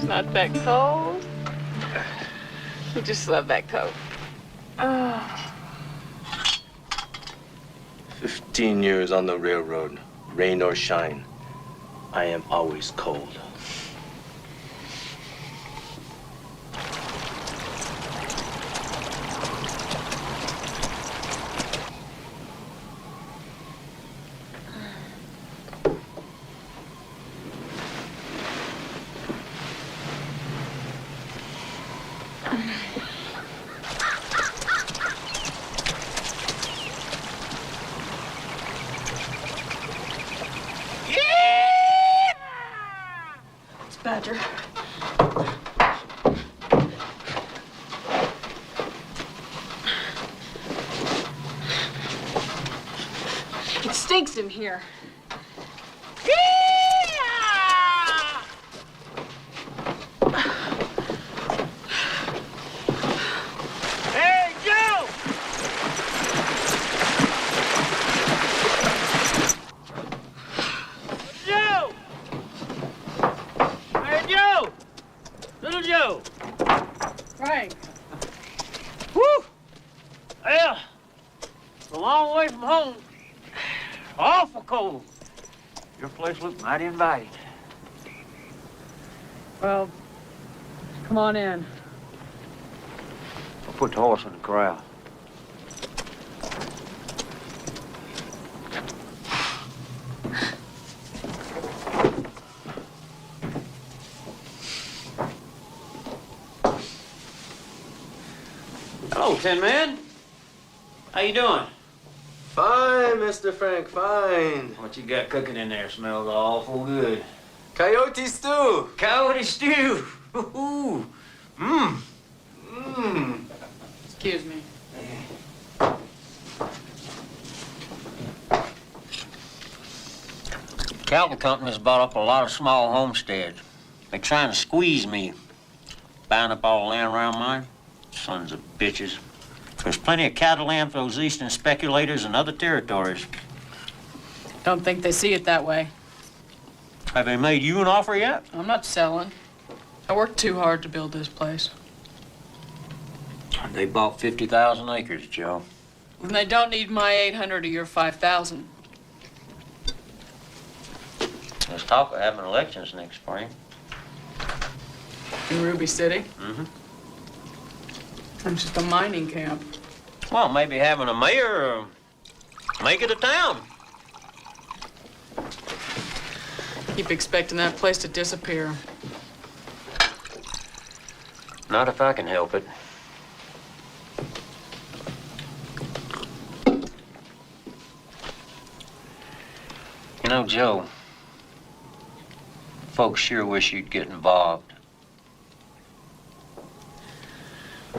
Not that cold. You just love that coat. Oh. 15 years on the railroad, rain or shine. I am always cold. Badger. It stinks in here. Hey, Joe! Joe! Hey, Joe! Little Joe! Frank. Woo! Well, it's a long way from home. Awful cold. Your place looks mighty inviting. Well, come on in. I'll put the horse in the corral. Hello, Tin Man. How you doing? Fine, Mr. Frank, fine. What you got cooking in there smells awful good. Coyote stew. Coyote stew. Ooh. Mmm. Mmm. Excuse me. Cattle company's bought up a lot of small homesteads. They're trying to squeeze me, buying up all the land around mine. Sons of bitches. There's plenty of cattle land for those eastern speculators and other territories. Don't think they see it that way. Have they made you an offer yet? I'm not selling. I worked too hard to build this place. They bought 50,000 acres, Joe. And they don't need my 800 or your 5,000. There's talk of having elections next spring. In Ruby City? Mm-hmm. It's just a mining camp. Well, maybe having a mayor or make it a town. Keep expecting that place to disappear. Not if I can help it. You know, Joe, folks sure wish you'd get involved.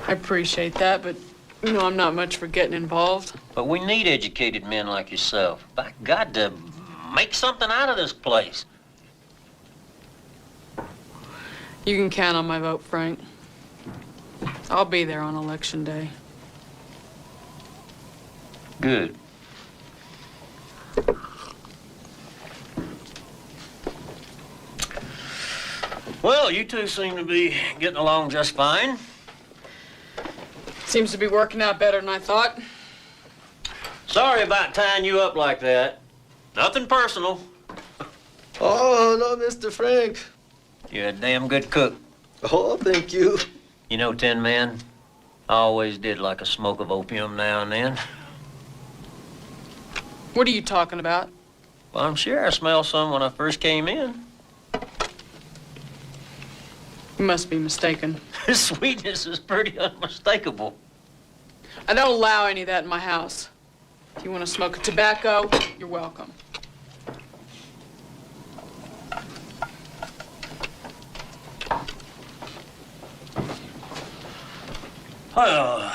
I appreciate that, but you know I'm not much for getting involved. But we need educated men like yourself. By God, to make something out of this place. You can count on my vote, Frank. I'll be there on election day. Good. Well, you two seem to be getting along just fine. Seems to be working out better than I thought. Sorry about tying you up like that. Nothing personal. Oh, no, Mr. Frank. You're a damn good cook. Oh, thank you. You know, Tin Man, I always did like a smoke of opium now and then. What are you talking about? Well, I'm sure I smelled some when I first came in. You must be mistaken. Sweetness is pretty unmistakable. I don't allow any of that in my house. If you want to smoke tobacco, you're welcome. Well,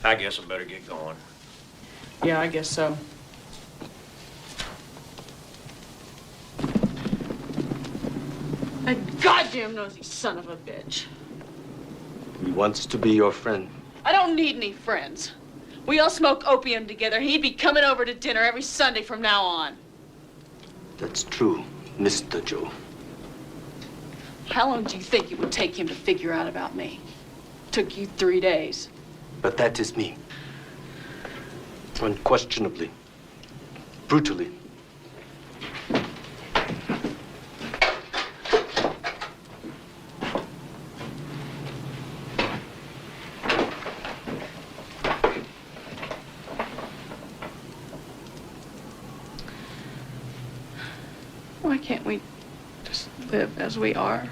I guess I better get going. Yeah, I guess so. That goddamn nosy son of a bitch. He wants to be your friend. I don't need any friends. We all smoke opium together. He'd be coming over to dinner every Sunday from now on. That's true, Mr. Joe. How long do you think it would take him to figure out about me? Took you 3 days. But that is me. Unquestionably. Brutally. Why can't we just live as we are?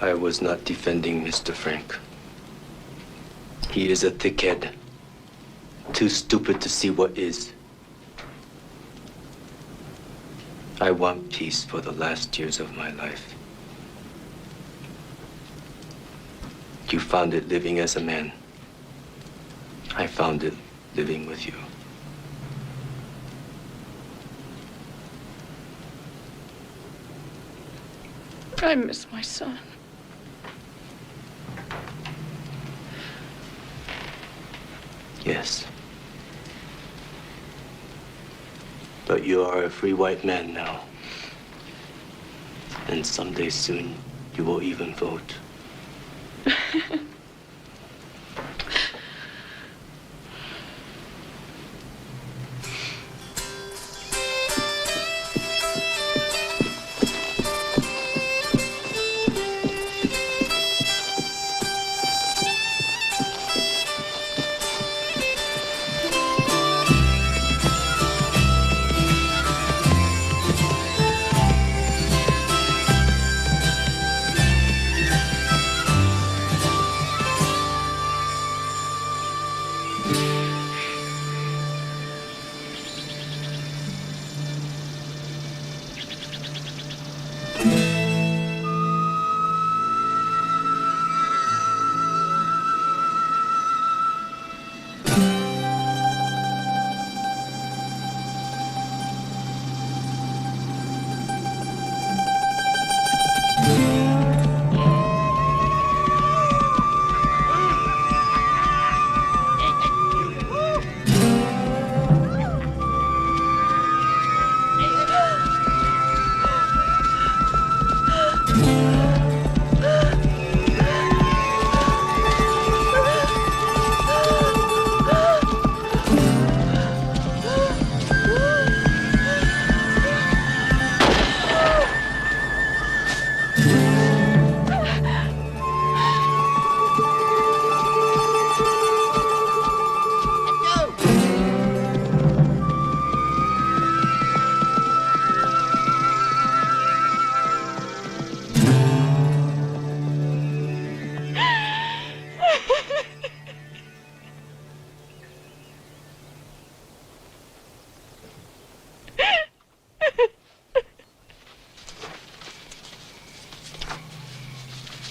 I was not defending Mr. Frank. He is a thickhead. Too stupid to see what is. I want peace for the last years of my life. You found it living as a man. I found it living with you. I miss my son. Yes. But you are a free white man now. And someday soon, you will even vote.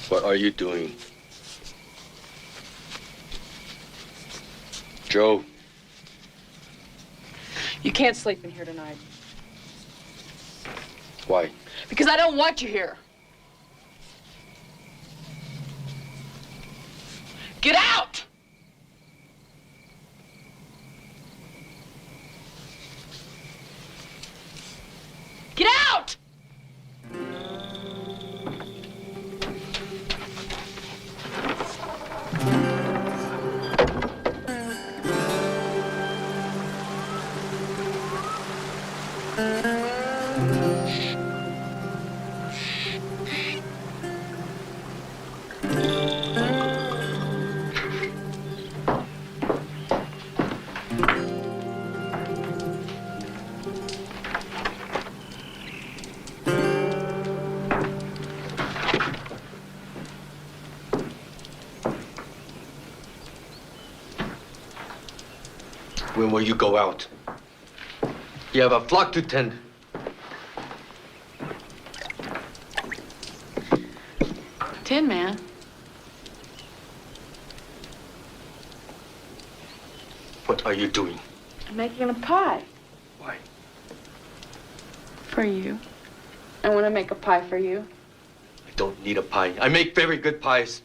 What are you doing? Joe. You can't sleep in here tonight. Why? Because I don't want you here. Get out! Get out! When will you go out? You have a flock to tend. Tin Man. What are you doing? I'm making a pie. Why? For you. I want to make a pie for you. I don't need a pie. I make very good pies.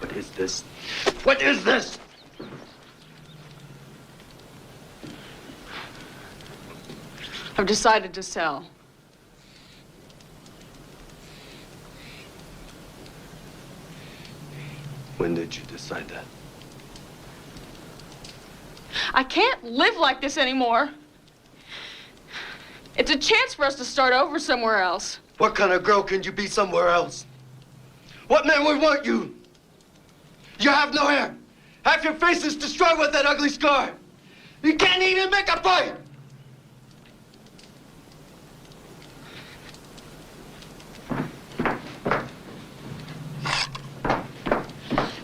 What is this? What is this? I've decided to sell. When did you decide that? I can't live like this anymore. It's a chance for us to start over somewhere else. What kind of girl can you be somewhere else? What man would want you? You have no hair. Half your face is destroyed with that ugly scar. You can't even make a pie.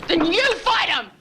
Then you fight him!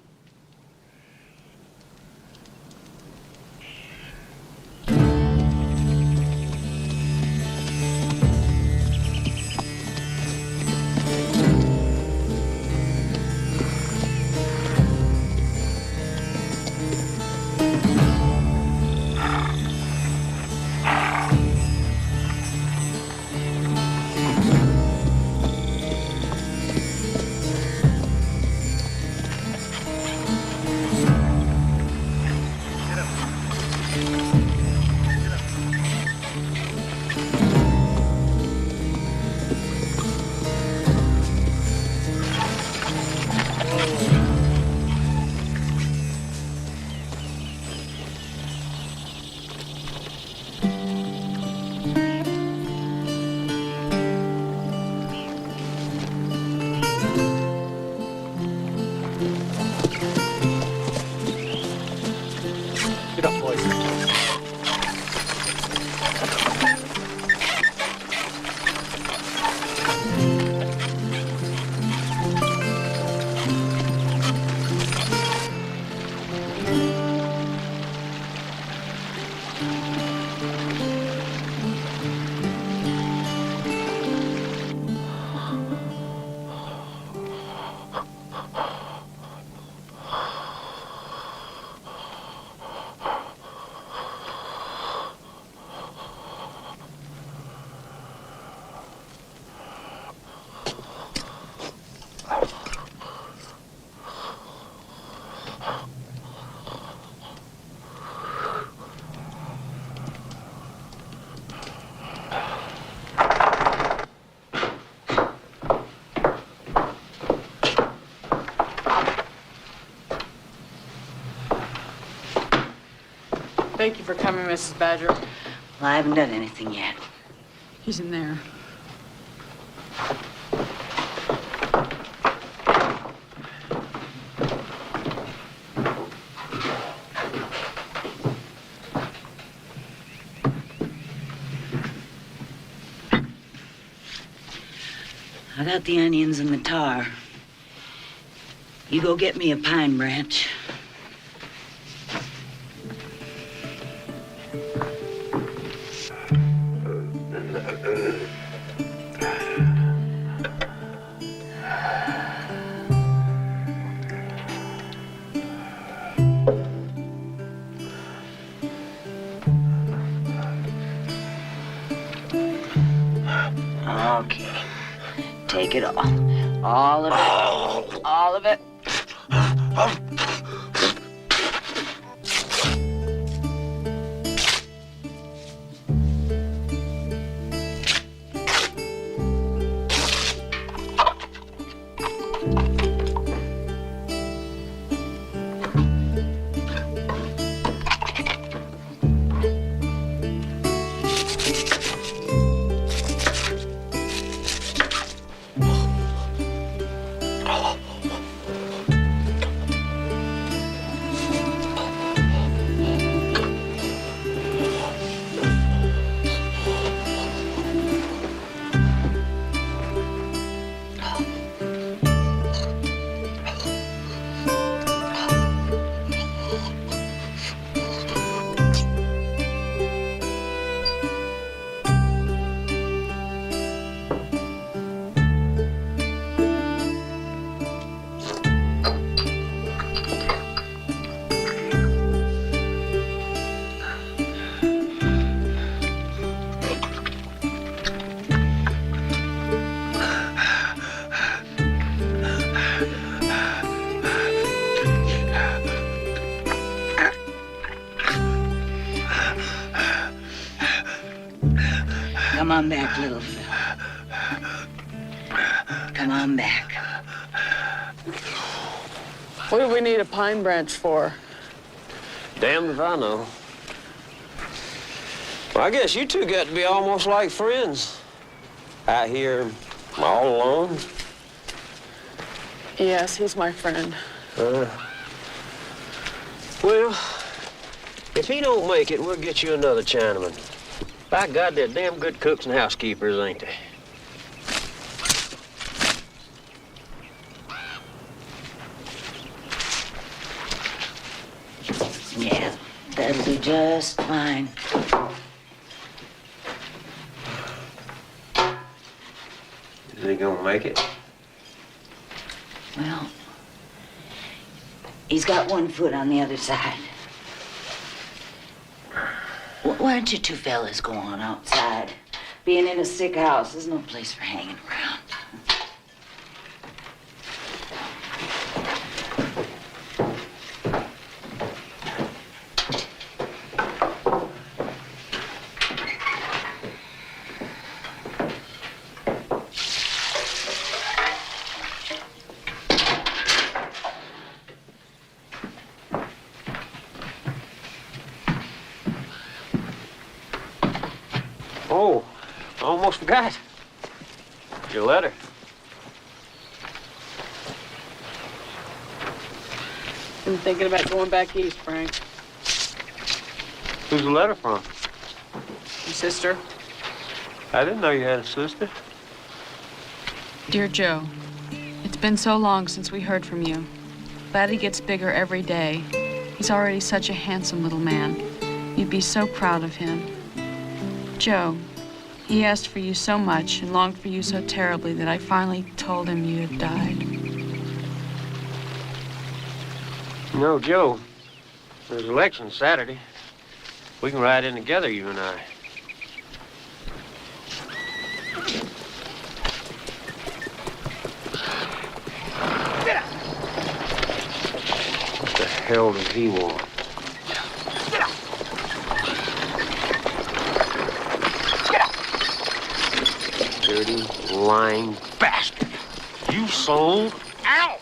Thank you for coming, Mrs. Badger. Well, I haven't done anything yet. He's in there. I got the onions and the tar. You go get me a pine branch. Okay. Take it all. All of it. All of it. Come on back, little fella. Come on back. What do we need a pine branch for? Damned if I know. Well, I guess you two got to be almost like friends. Out here all alone. Yes, he's my friend. Well, if he don't make it, we'll get you another Chinaman. By God, they're damn good cooks and housekeepers, ain't they? Yeah, that'll be just fine. Is he gonna make it? Well, he's got one foot on the other side. Why don't you two fellas go on outside? Being in a sick house is no place for hanging around. Oh, I almost forgot. Your letter. I'm thinking about going back east, Frank. Who's the letter from? Your sister. I didn't know you had a sister. Dear Joe, it's been so long since we heard from you. Laddie gets bigger every day. He's already such a handsome little man. You'd be so proud of him. Joe, he asked for you so much and longed for you so terribly that I finally told him you had died. No, Joe. There's election Saturday. We can ride in together, you and I. What the hell does he want? Get out! Get out! Dirty, lying bastard. You sold? Ow!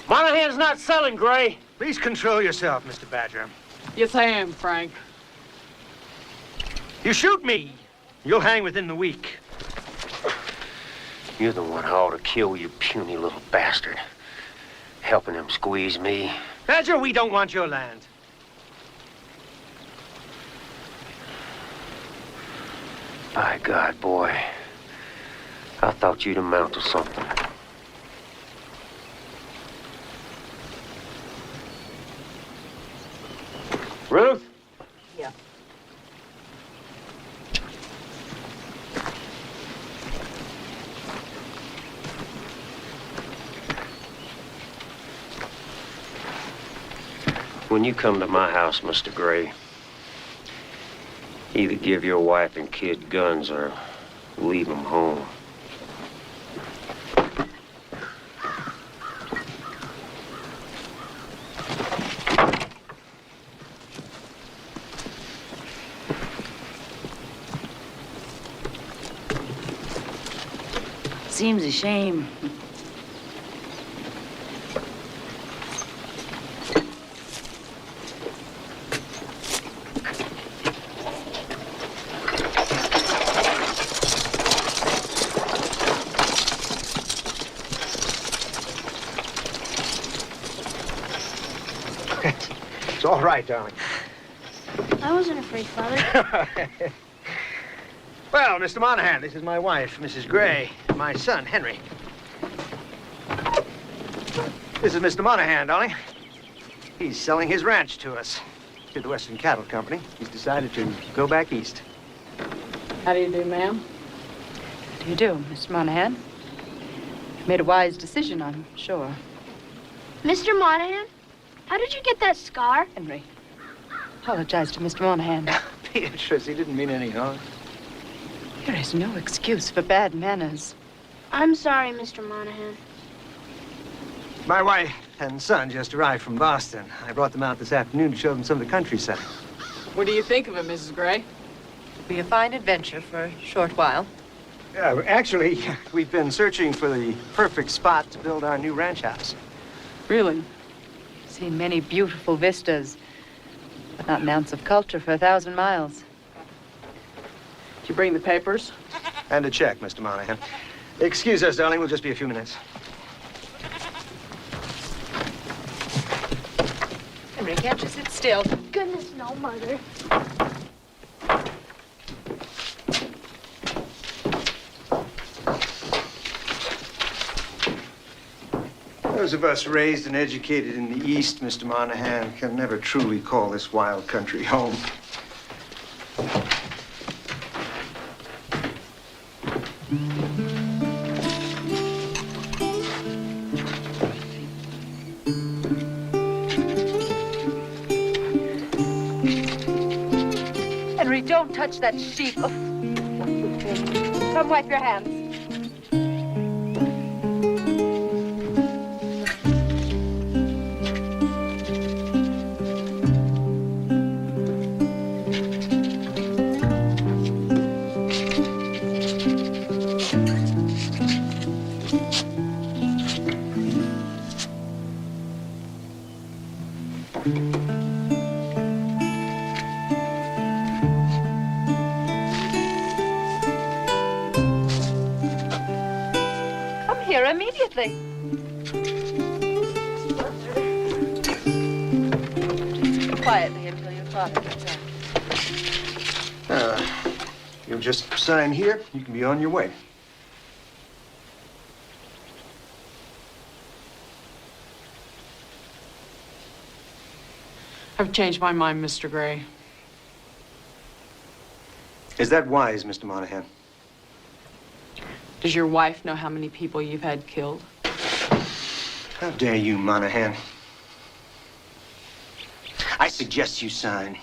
Monahan's not selling, Gray. Please control yourself, Mr. Badger. Yes, I am, Frank. You shoot me, you'll hang within the week. You're the one I ought to kill, you puny little bastard. Helping him squeeze me. Badger, we don't want your land. By God, boy. I thought you'd amount to something. Ruth? Yeah. When you come to my house, Mr. Gray, either give your wife and kid guns or leave them home. Seems a shame. It's all right, darling. I wasn't afraid, Father. Well, Mr. Monahan, this is my wife, Mrs. Gray, and my son, Henry. This is Mr. Monahan, darling. He's selling his ranch to us, to the Western Cattle Company. He's decided to go back east. How do you do, ma'am? How do you do, Mr. Monahan? Made a wise decision, I'm sure. Mr. Monahan, how did you get that scar? Henry, apologize to Mr. Monahan. Beatrice, he didn't mean any harm. There is no excuse for bad manners. I'm sorry, Mr. Monahan. My wife and son just arrived from Boston. I brought them out this afternoon to show them some of the countryside. What do you think of it, Mrs. Gray? It'll be a fine adventure for a short while. Actually, we've been searching for the perfect spot to build our new ranch house. Really? Seen many beautiful vistas, but not an ounce of culture for 1,000 miles. Did you bring the papers? And a check, Mr. Monahan. Excuse us, darling. We'll just be a few minutes. Henry, can't you sit still? Goodness, no, Mother. Those of us raised and educated in the East, Mr. Monahan, can never truly call this wild country home. Henry, don't touch that sheep. Oh. Come wipe your hands. Immediately. Quietly until your father gets out. You'll just sign here. You can be on your way. I've changed my mind, Mr. Gray. Is that wise, Mr. Monahan? Does your wife know how many people you've had killed? How dare you, Monahan? I suggest you sign.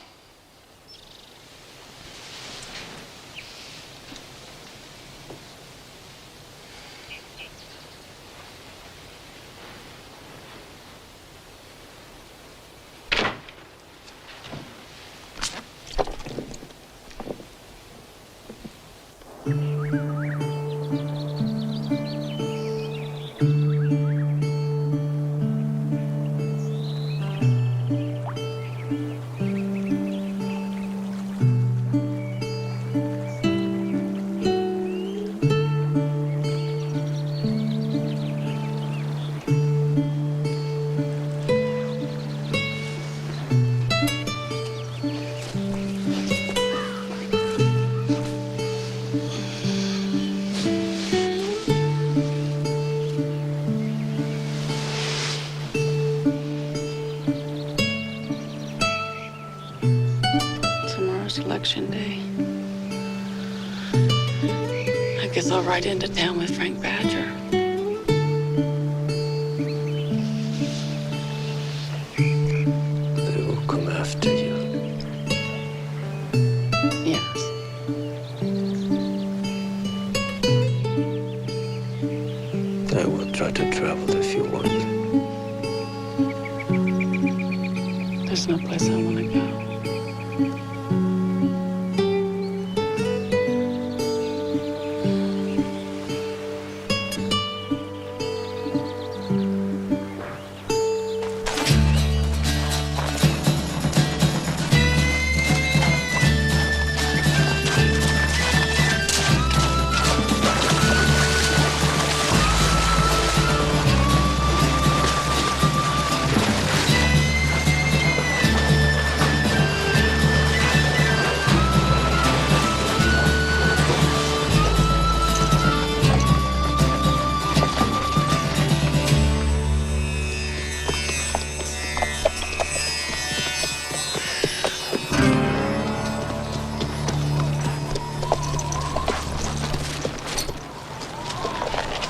guess I'll ride into town with Frank Badger. They will come after you. Yes. I will try to travel if you want. There's no place I want to go.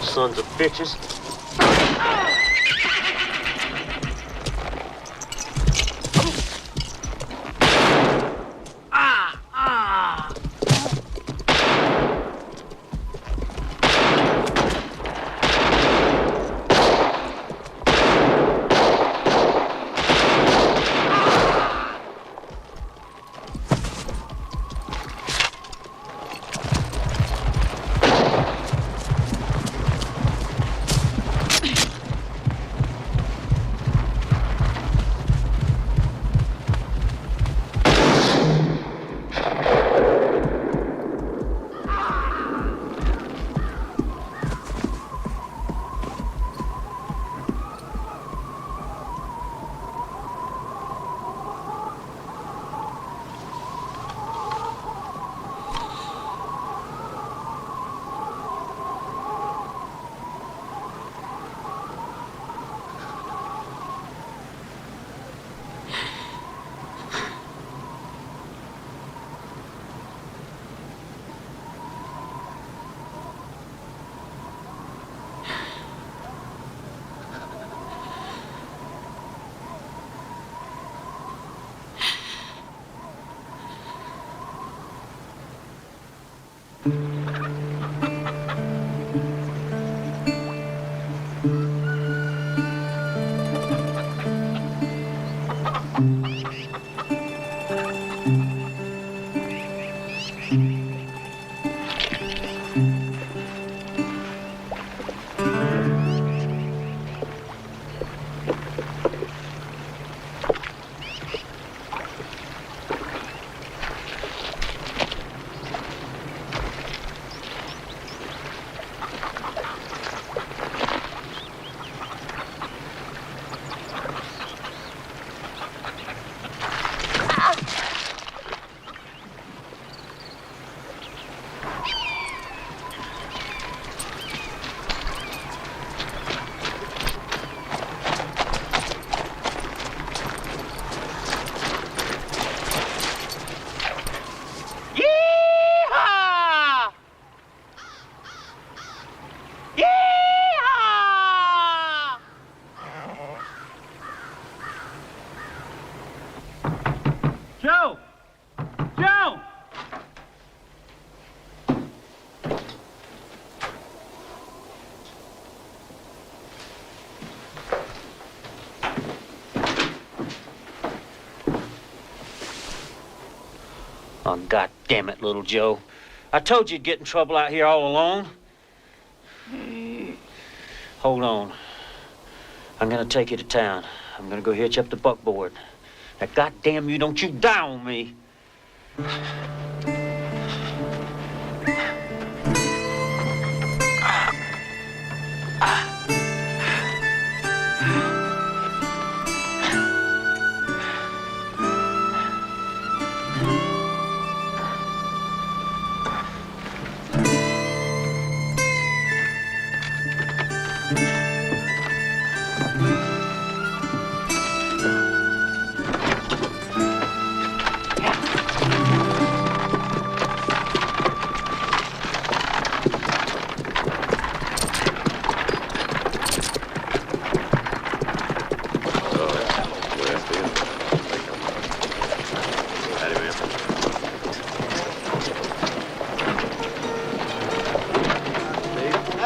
Sons of bitches. Joe! Joe! Oh, God damn it, little Joe. I told you you'd get in trouble out here all alone. Hold on. I'm gonna take you to town. I'm gonna go hitch up the buckboard. Now, goddamn you, don't you die on me.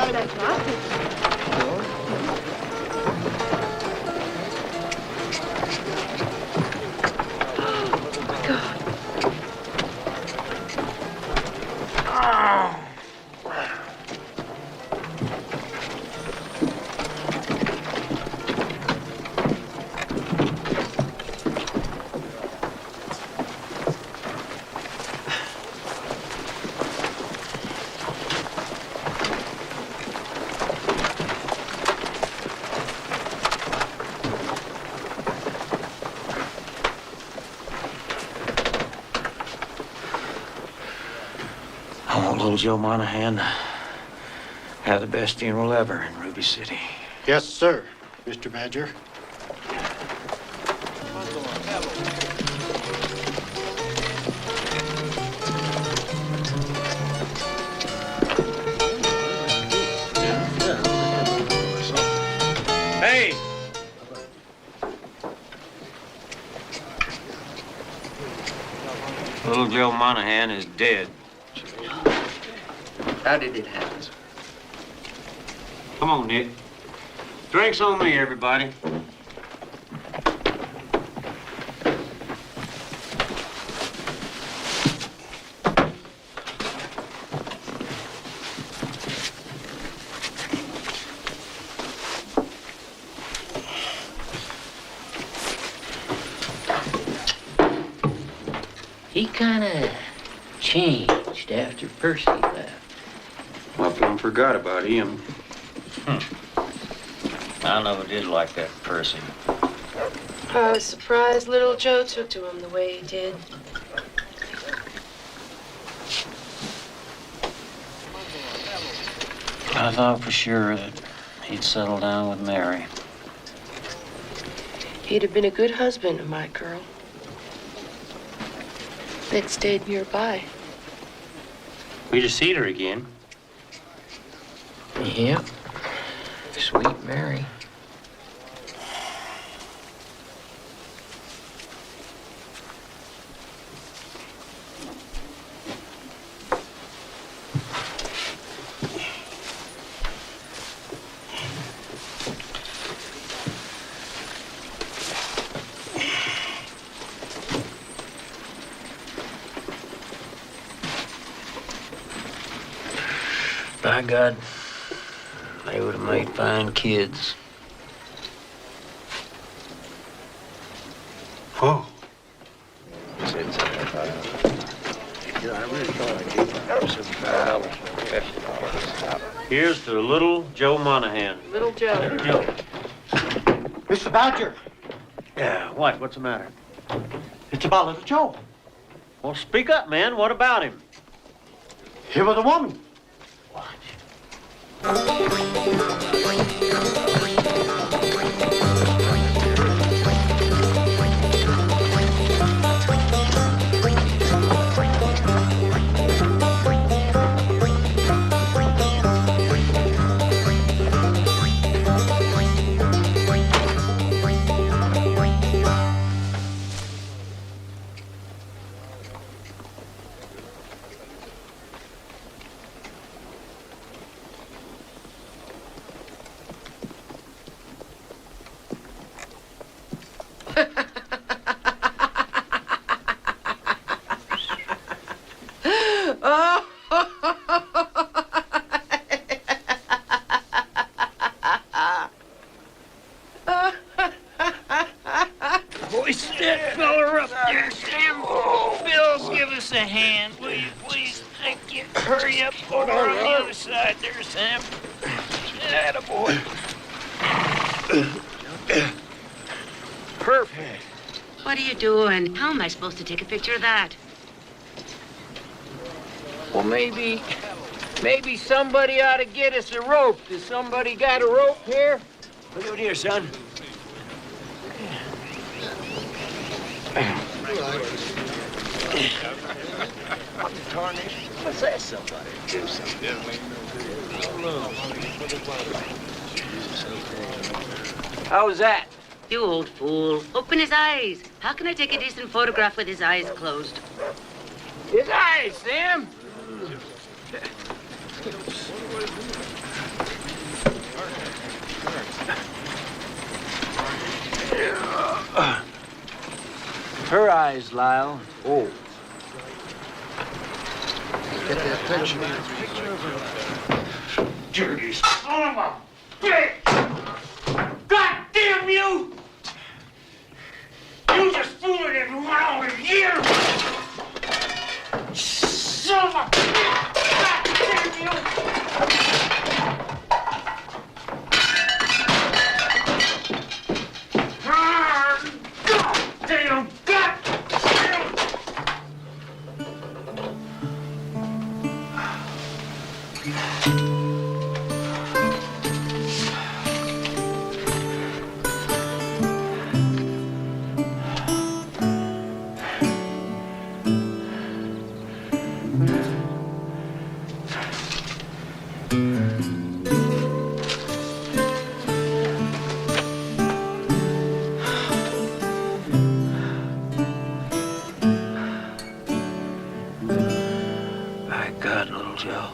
Aber das war's nicht. I want little Joe Monahan to have the best funeral ever in Ruby City. Yes, sir, Mr. Badger. Hey! Little Joe Monahan is dead. How did it happen? Come on, Nick. Drinks on me, everybody. He kind of changed after Percy left. Well, I forgot about him. I never did like that Percy. I was surprised little Joe took to him the way he did. I thought for sure that he'd settle down with Mary. He'd have been a good husband to my girl. They'd stayed nearby. We just seen her again. Yep. Sweet Mary. By God, they would have made fine kids. Whoa. Here's to little Joe Monahan. Little Joe. Little Joe. Mr. Badger, Yeah, what? What's the matter? it's about little Joe. Well, speak up, man. What about him? Here with a woman. Hoist that fella up there, Sam. Bill, give us a hand, will you, please? Thank you. Hurry up over on the other side there, Sam. Attaboy. Perfect. What are you doing? How am I supposed to take a picture of that? Well, maybe somebody ought to get us a rope. Does somebody got a rope here? Look over here, son. What's that, somebody? Do something. How was that? You old fool. Open his eyes. How can I take a decent photograph with his eyes closed? His eyes, Sam. Her eyes, Lyle. Oh. Get that picture. Dirty son of a bitch! God damn you! You just fooled everyone over here! Son of a bitch! God damn you! God damn! God damn! My God, little Joe.